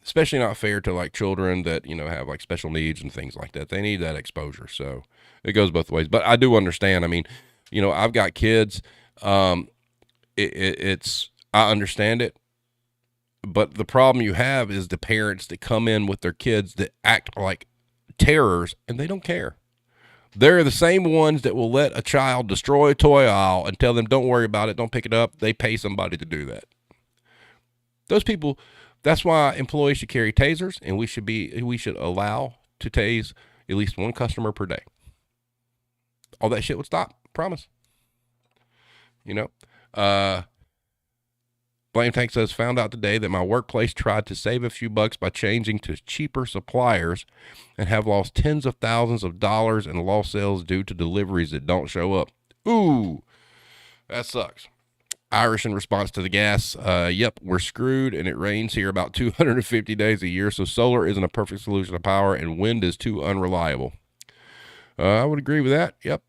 Especially not fair to like children that, have like special needs and things like that. They need that exposure. So it goes both ways, but I do understand. I mean, I've got kids. I understand it, but the problem you have is the parents that come in with their kids that act like terrors and they don't care. They're the same ones that will let a child destroy a toy aisle and tell them, don't worry about it, don't pick it up. They pay somebody to do that. Those people, that's why employees should carry tasers, and we should allow to tase at least one customer per day. All that shit would stop. Promise. Blame Tank says, found out today that my workplace tried to save a few bucks by changing to cheaper suppliers and have lost tens of thousands of dollars in lost sales due to deliveries that don't show up. Ooh, that sucks. Irish in response to the gas, yep, we're screwed, and it rains here about 250 days a year, so solar isn't a perfect solution to power, and wind is too unreliable. I would agree with that. Yep.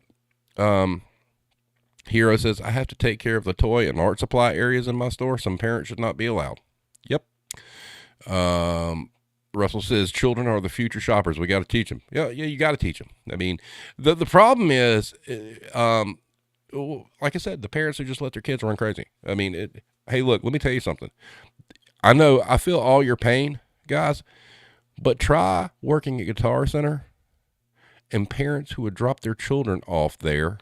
Hero says, I have to take care of the toy and art supply areas in my store. Some parents should not be allowed. Yep. Russell says, children are the future shoppers. We got to teach them. Yeah, you got to teach them. I mean, the problem is, like I said, the parents who just let their kids run crazy. I mean, hey, look, let me tell you something. I feel all your pain, guys, but try working at Guitar Center and parents who would drop their children off there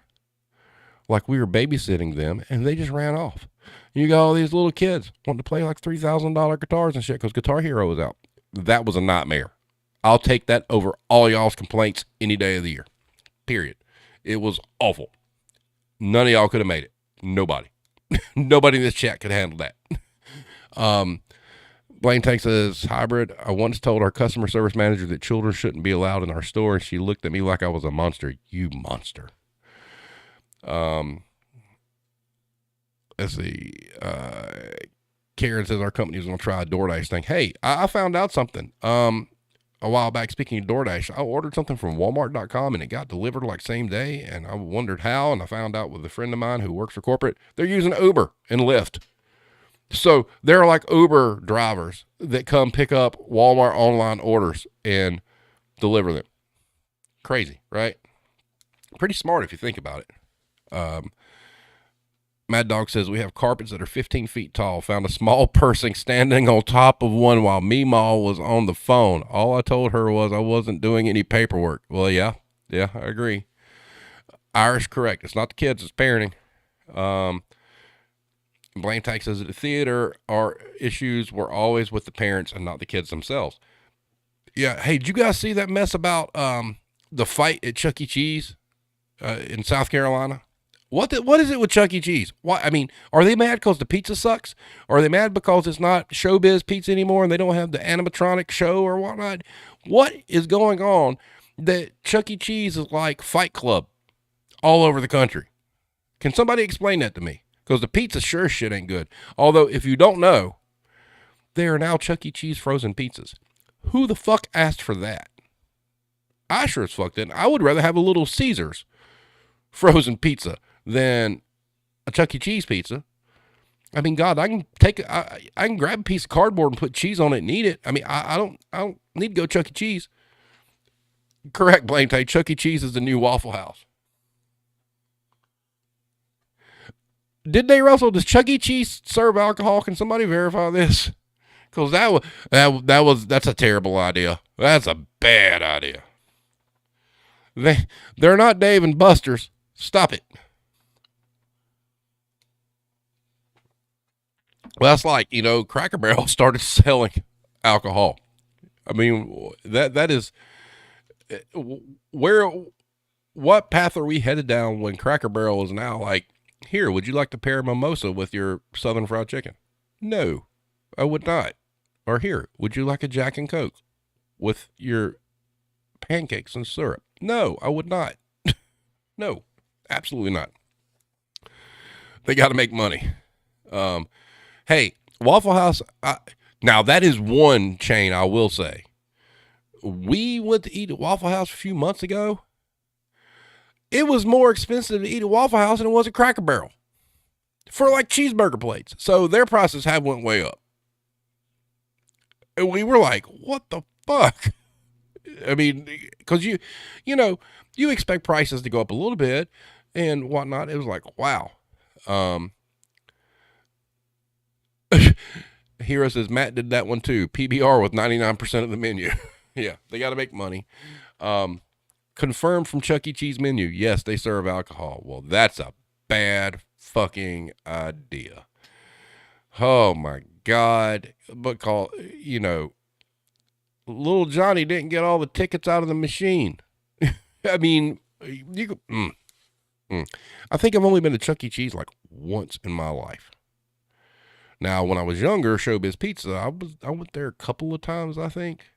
like we were babysitting them, and they just ran off. You got all these little kids wanting to play like $3,000 guitars and shit because Guitar Hero was out. That was a nightmare. I'll take that over all y'all's complaints any day of the year. Period. It was awful. None of y'all could have made it. Nobody. Nobody in this chat could handle that. Blaine Tank says, hybrid, I once told our customer service manager that children shouldn't be allowed in our store, and she looked at me like I was a monster. You monster. Let's see. Karen says our company is going to try a DoorDash thing. Hey, I found out something. a while back, speaking of DoorDash, I ordered something from Walmart.com and it got delivered like same day. And I wondered how. And I found out with a friend of mine who works for corporate, they're using Uber and Lyft. So there are like Uber drivers that come pick up Walmart online orders and deliver them. Crazy, right? Pretty smart if you think about it. Mad Dog says we have carpets that are 15 feet tall. Found a small person standing on top of one while Meemaw was on the phone. All I told her was I wasn't doing any paperwork. Well, yeah, I agree. Irish correct. It's not the kids, it's parenting. Blame Tag says at the theater, our issues were always with the parents and not the kids themselves. Yeah. Hey, did you guys see that mess about the fight at Chuck E. Cheese in South Carolina? What is it with Chuck E. Cheese? Why? I mean, are they mad because the pizza sucks? Or are they mad because it's not showbiz pizza anymore and they don't have the animatronic show or whatnot? What is going on that Chuck E. Cheese is like Fight Club all over the country? Can somebody explain that to me? Because the pizza sure as shit ain't good. Although, if you don't know, there are now Chuck E. Cheese frozen pizzas. Who the fuck asked for that? I sure as fuck didn't. I would rather have a Little Caesars frozen pizza than a Chuck E. Cheese pizza. I mean, God, I can grab a piece of cardboard and put cheese on it and eat it. I mean, I don't need to go Chuck E. Cheese. Correct, Blame Tay. Chuck E. Cheese is the new Waffle House. Did they, Russell? Does Chuck E. Cheese serve alcohol? Can somebody verify this? Because that's a terrible idea. That's a bad idea. They're not Dave and Buster's. Stop it. Well, that's like, Cracker Barrel started selling alcohol. I mean, that is what path are we headed down when Cracker Barrel is now like, here, would you like to pair a mimosa with your Southern Fried Chicken? No, I would not. Or here, would you like a Jack and Coke with your pancakes and syrup? No, I would not. No, absolutely not. They got to make money. Hey, Waffle House, now that is one chain I will say. We went to eat at Waffle House a few months ago. It was more expensive to eat at Waffle House than it was at Cracker Barrel for like cheeseburger plates. So their prices have went way up. And we were like, what the fuck? I mean, because you expect prices to go up a little bit and whatnot. It was like, wow. Hero says Matt did that one too. PBR with 99% of the menu. Yeah, they got to make money. Confirmed from Chuck E. Cheese menu. Yes, they serve alcohol. Well, that's a bad fucking idea. Oh my God. But little Johnny didn't get all the tickets out of the machine. I mean, you could, I think I've only been to Chuck E. Cheese like once in my life. Now, when I was younger, Showbiz Pizza, I went there a couple of times, I think.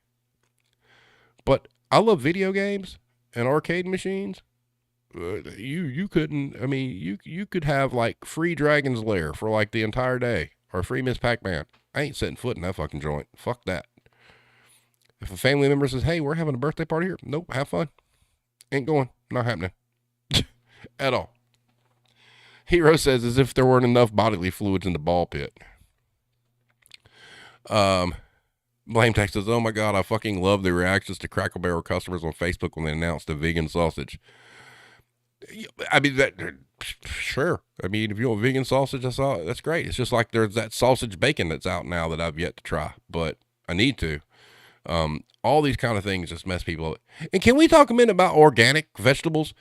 But I love video games and arcade machines. You couldn't. I mean, you could have like free Dragon's Lair for like the entire day, or free Miss Pac-Man. I ain't setting foot in that fucking joint. Fuck that. If a family member says, "Hey, we're having a birthday party here," nope, have fun. Ain't going. Not happening. At all. Hero says as if there weren't enough bodily fluids in the ball pit. Blame Tech says, oh my God, I fucking love the reactions to Cracker Barrel customers on Facebook when they announced the vegan sausage. I mean, sure. I mean, if you want vegan sausage, that's great. It's just like there's that sausage bacon that's out now that I've yet to try, but I need to. All these kind of things just mess people up. And can we talk a minute about organic vegetables?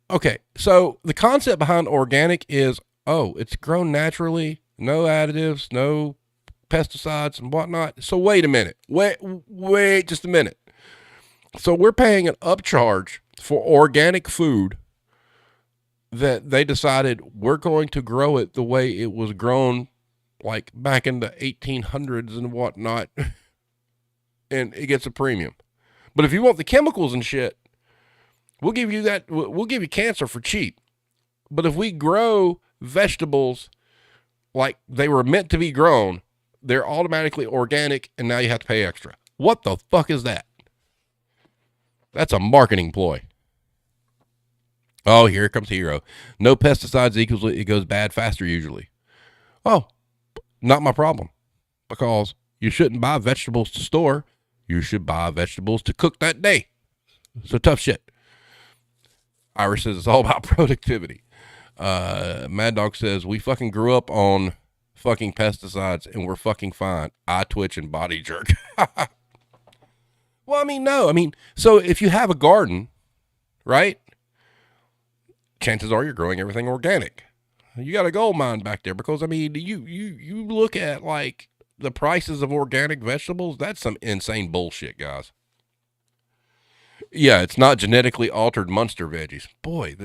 Okay, so the concept behind organic is, it's grown naturally, no additives, no pesticides and whatnot. So wait a minute. Wait just a minute. So we're paying an upcharge for organic food that they decided we're going to grow it the way it was grown like back in the 1800s and whatnot. And it gets a premium. But if you want the chemicals and shit, we'll give you that. We'll give you cancer for cheap. But if we grow vegetables like they were meant to be grown, they're automatically organic, and now you have to pay extra. What the fuck is that? That's a marketing ploy. Oh, here comes Hero. No pesticides equals it goes bad faster usually. Oh, not my problem. Because you shouldn't buy vegetables to store. You should buy vegetables to cook that day. So tough shit. Irish says it's all about productivity. Mad Dog says we fucking grew up on fucking pesticides and we're fucking fine. Eye twitch and body jerk. Well, I mean, no. I mean, so if you have a garden, right? Chances are you're growing everything organic. You got a gold mine back there because, I mean, you look at like the prices of organic vegetables. That's some insane bullshit, guys. Yeah, it's not genetically altered Munster veggies. Boy,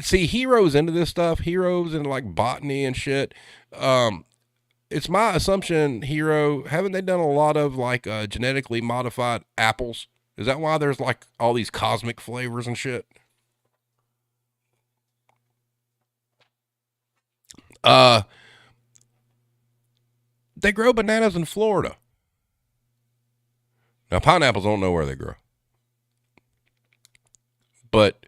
see, Heroes into this stuff. Heroes into like botany and shit. It's my assumption, Hero, haven't they done a lot of like genetically modified apples? Is that why there's like all these cosmic flavors and shit? Uh, they grow bananas in Florida. Now, pineapples, I don't know where they grow. But,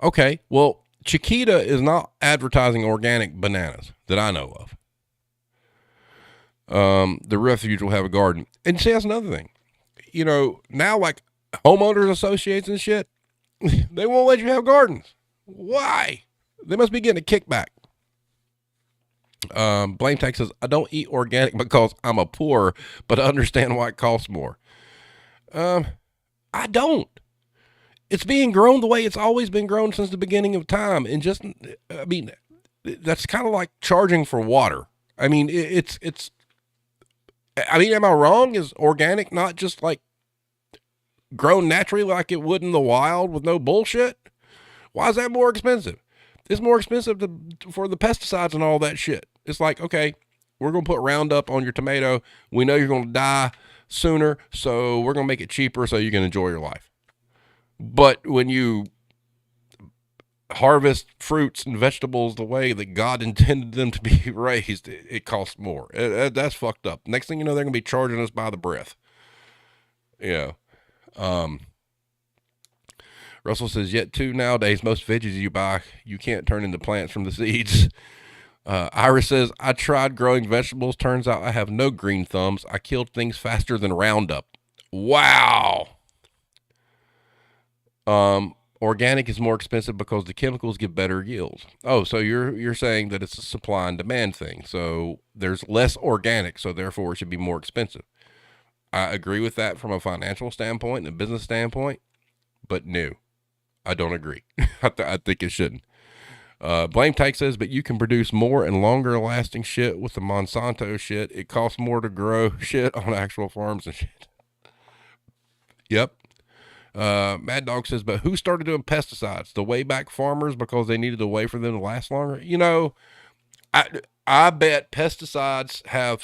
okay, well, Chiquita is not advertising organic bananas that I know of. The refuge will have a garden. And see, that's another thing. You know, now like homeowners associates and shit, they won't let you have gardens. Why? They must be getting a kickback. Blame Tech says, I don't eat organic because I'm a poor, but I understand why it costs more. I don't. It's being grown the way it's always been grown since the beginning of time. And just, I mean, that's kind of like charging for water. I mean, I mean, am I wrong? Is organic not just like grown naturally like it would in the wild with no bullshit? Why is that more expensive? It's more expensive for the pesticides and all that shit. It's like, okay, we're going to put Roundup on your tomato. We know you're going to die sooner, so we're going to make it cheaper so you can enjoy your life. But when you harvest fruits and vegetables the way that God intended them to be raised, it costs more. That's fucked up. Next thing you know, they're going to be charging us by the breath. Yeah. Russell says, yet too, nowadays, most veggies you buy, you can't turn into plants from the seeds. Iris says, I tried growing vegetables. Turns out I have no green thumbs. I killed things faster than Roundup. Wow. Organic is more expensive because the chemicals give better yields. Oh, so you're saying that it's a supply and demand thing. So there's less organic, so therefore it should be more expensive. I agree with that from a financial standpoint and a business standpoint, but no, I don't agree. I think it shouldn't. Blame Tyke says, but you can produce more and longer lasting shit with the Monsanto shit. It costs more to grow shit on actual farms and shit. Yep. Mad Dog says, but who started doing pesticides? The way back farmers because they needed a way for them to last longer? You know, I bet pesticides have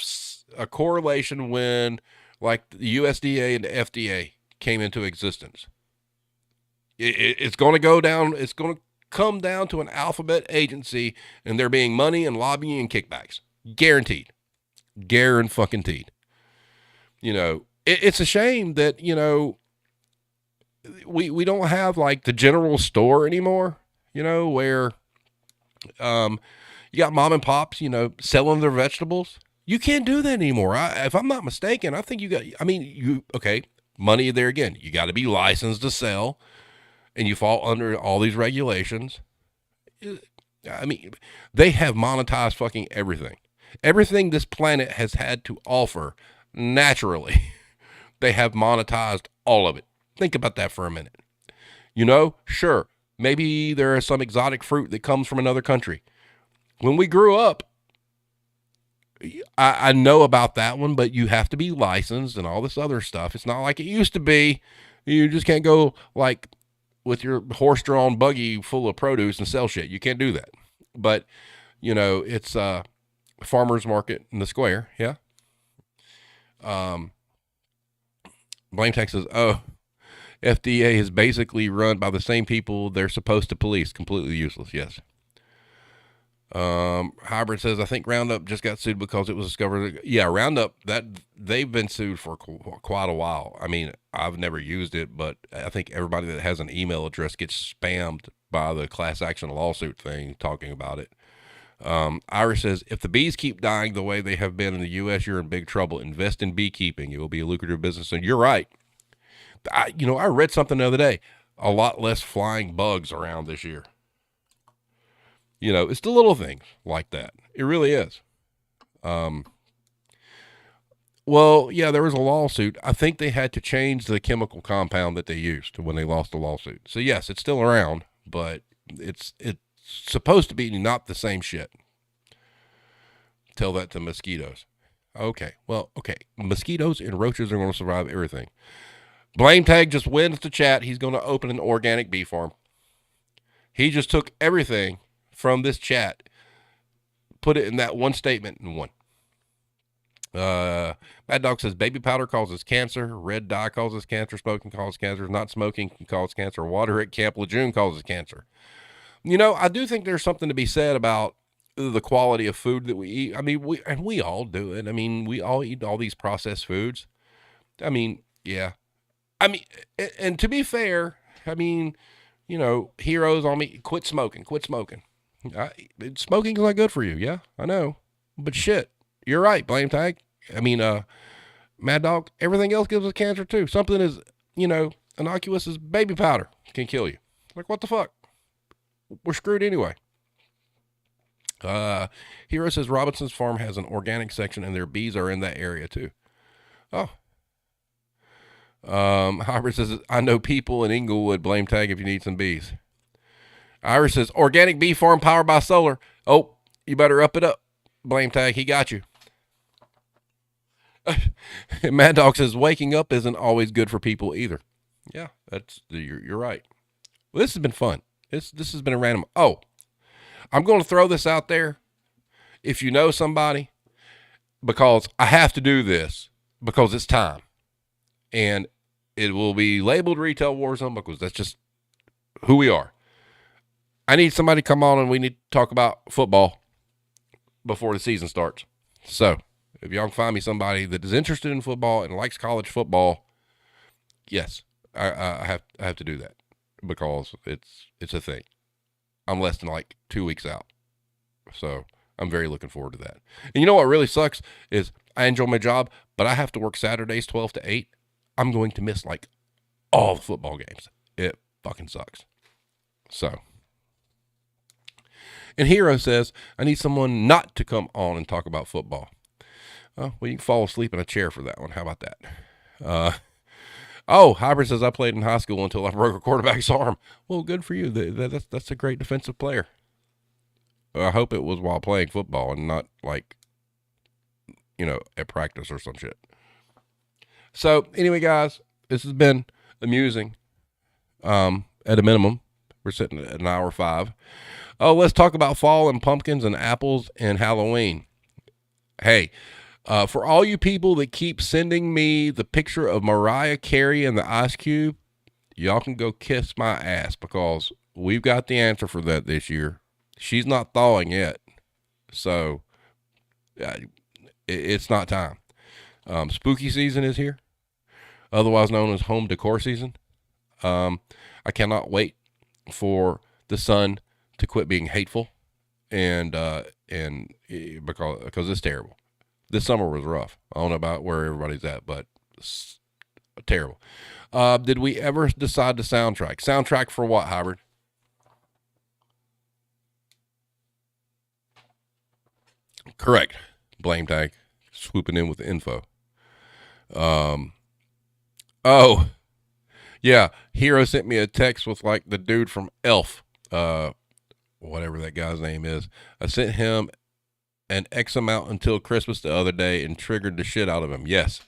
a correlation when like the USDA and the FDA came into existence. It's going to go down. It's going to come down to an alphabet agency and there being money and lobbying and kickbacks. Guaranteed. Guaranteed. You know, it's a shame that, you know, we don't have like the general store anymore, you know, where you got mom and pops, you know, selling their vegetables. You can't do that anymore. If I'm not mistaken, I think okay, money there again. You got to be licensed to sell and you fall under all these regulations. I mean, they have monetized fucking everything. Everything this planet has had to offer naturally. They have monetized all of it. Think about that for a minute. You know, sure, maybe there is some exotic fruit that comes from another country. When we grew up, I know about that one, but you have to be licensed and all this other stuff. It's not like it used to be. You just can't go like with your horse-drawn buggy full of produce and sell shit. You can't do that. But, you know, it's a farmer's market in the square, yeah? Blame Texas, oh, FDA is basically run by the same people they're supposed to police. Completely useless, yes. Hybrid says, I think Roundup just got sued because it was discovered. Yeah, Roundup, that they've been sued for quite a while. I mean, I've never used it, but I think everybody that has an email address gets spammed by the class action lawsuit thing talking about it. Iris says, if the bees keep dying the way they have been in the U.S., you're in big trouble. Invest in beekeeping. It will be a lucrative business. And you're right. I read something the other day. A lot less flying bugs around this year. It's the little things like that. It really is. Um, well, yeah, there was a lawsuit. I think they had to change the chemical compound that they used when they lost the lawsuit. So yes, it's still around, but it's supposed to be not the same shit. Tell that to mosquitoes. Okay, well, okay. Mosquitoes and roaches are going to survive everything. Blame Tag just wins the chat. He's going to open an organic bee farm. He just took everything from this chat, put it in that one statement and won. Mad Dog says baby powder causes cancer, red dye causes cancer, smoking causes cancer, not smoking can cause cancer, water at Camp Lejeune causes cancer. I do think there's something to be said about the quality of food that we eat. I mean, we all do it. I mean, we all eat all these processed foods. I mean, yeah. I mean, and to be fair, I mean, heroes on me, quit smoking. Smoking's not good for you. Yeah, I know. But shit, you're right, Blame Tag. I mean, Mad Dog, everything else gives us cancer too. Something as, innocuous as baby powder can kill you. Like, what the fuck? We're screwed anyway. Hero says Robinson's farm has an organic section and their bees are in that area too. Oh. Hybrid says, I know people in Inglewood. Blame Tag if you need some bees. Iris says, organic bee farm powered by solar. Oh, you better up it up. Blame Tag, he got you. Mad Dog says, waking up isn't always good for people either. Yeah, you're right. Well, this has been fun. This has been a random. Oh, I'm going to throw this out there. If you know somebody, because I have to do this because it's time. And it will be labeled Retail Warzone because that's just who we are. I need somebody to come on and we need to talk about football before the season starts. So if y'all can find me somebody that is interested in football and likes college football, yes, I have to do that because it's a thing. I'm less than like 2 weeks out. So I'm very looking forward to that. And you know what really sucks is I enjoy my job, but I have to work Saturdays 12 to 8. I'm going to miss like all the football games. It fucking sucks. So. And Hero says, I need someone not to come on and talk about football. Well, you can fall asleep in a chair for that one. How about that? Hybrid says, I played in high school until I broke a quarterback's arm. Well, good for you. That's a great defensive player. I hope it was while playing football and not like, at practice or some shit. So anyway, guys, this has been amusing. At a minimum, we're sitting at an hour 5. Oh, let's talk about fall and pumpkins and apples and Halloween. Hey, for all you people that keep sending me the picture of Mariah Carey and the Ice Cube, y'all can go kiss my ass because we've got the answer for that this year. She's not thawing yet. So it's not time. Spooky season is here, otherwise known as home decor season. I cannot wait for the sun to quit being hateful and because it's terrible. This summer was rough. I don't know about where everybody's at, but it's terrible. Did we ever decide to soundtrack? Soundtrack for what, Hybrid? Correct. Blame Tag. Swooping in with the info. Oh, yeah. Hero sent me a text with like the dude from Elf. Whatever that guy's name is. I sent him an X amount until Christmas the other day and triggered the shit out of him. Yes.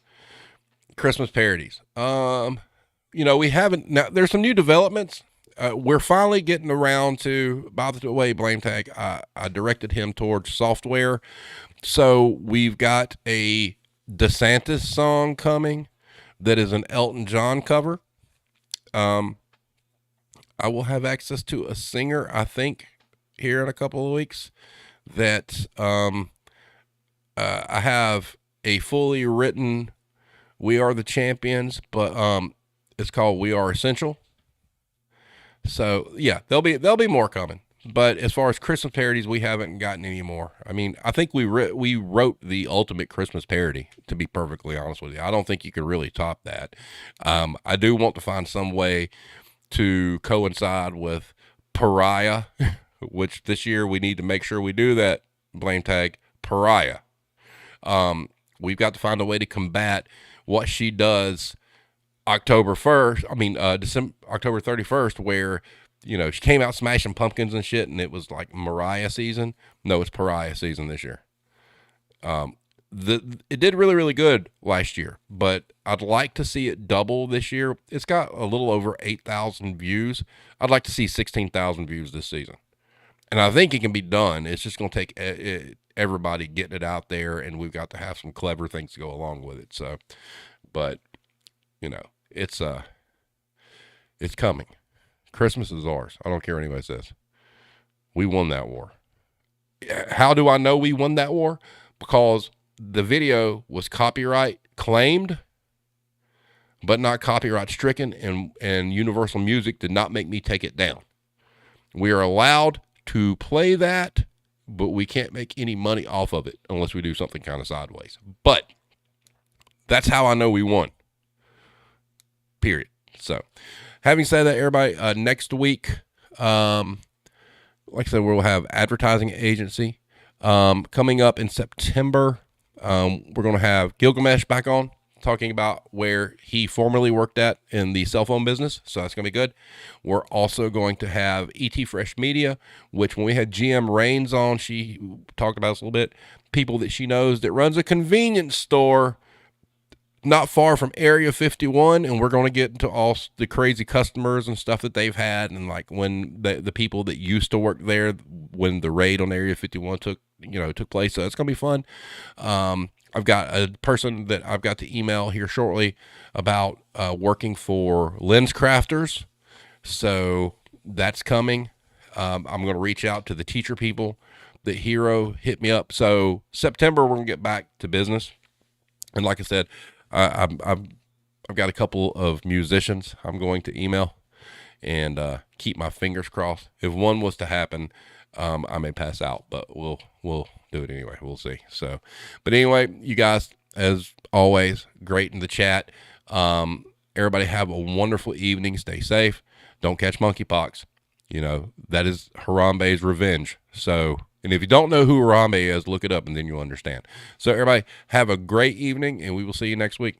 Christmas parodies. We haven't, now there's some new developments. We're finally getting around to, by the way, Blame Tag, I directed him towards software. So we've got a DeSantis song coming that is an Elton John cover. I will have access to a singer, I think, here in a couple of weeks that I have a fully written We Are the Champions, but it's called We Are Essential. So yeah, there'll be more coming. But as far as Christmas parodies, we haven't gotten any more. I mean, I think we wrote the ultimate Christmas parody. To be perfectly honest with you, I don't think you can really top that. I do want to find some way to coincide with Pariah, which this year we need to make sure we do that. Blame tag Pariah. We've got to find a way to combat what she does October 1st. I mean, October 31st, where, you know, she came out smashing pumpkins and shit, and it was like Mariah season. No, it's Pariah season this year. It did really, really good last year, but I'd like to see it double this year. It's got a little over 8,000 views. I'd like to see 16,000 views this season. And I think it can be done. It's just going to take everybody getting it out there, and we've got to have some clever things to go along with it. So, but, you know, it's coming. Christmas is ours. I don't care what anybody says. We won that war. How do I know we won that war? Because the video was copyright claimed, but not copyright stricken, and Universal Music did not make me take it down. We are allowed to play that, but we can't make any money off of it unless we do something kind of sideways. But that's how I know we won. Period. So, having said that, everybody, next week, like I said, we'll have advertising agency. Coming up in September, we're going to have Gilgamesh back on, talking about where he formerly worked at in the cell phone business. So that's going to be good. We're also going to have ET Fresh Media, which when we had GM Rains on, she talked about us a little bit. People that she knows that runs a convenience store not far from Area 51, and we're going to get into all the crazy customers and stuff that they've had, and like when the people that used to work there when the raid on Area 51 took place. So it's going to be fun. I've got a person that I've got to email here shortly about working for Lens Crafters. So that's coming. I'm going to reach out to the teacher people. The Hero hit me up. So September, we're going to get back to business. And like I said, I've got a couple of musicians I'm going to email and keep my fingers crossed. If one was to happen, I may pass out, but we'll do it anyway. We'll see. So, but anyway, you guys, as always, great in the chat. Everybody have a wonderful evening. Stay safe. Don't catch monkeypox. You know, that is Harambe's revenge. So, and if you don't know who Harambe is, look it up and then you'll understand. So everybody have a great evening, and we will see you next week.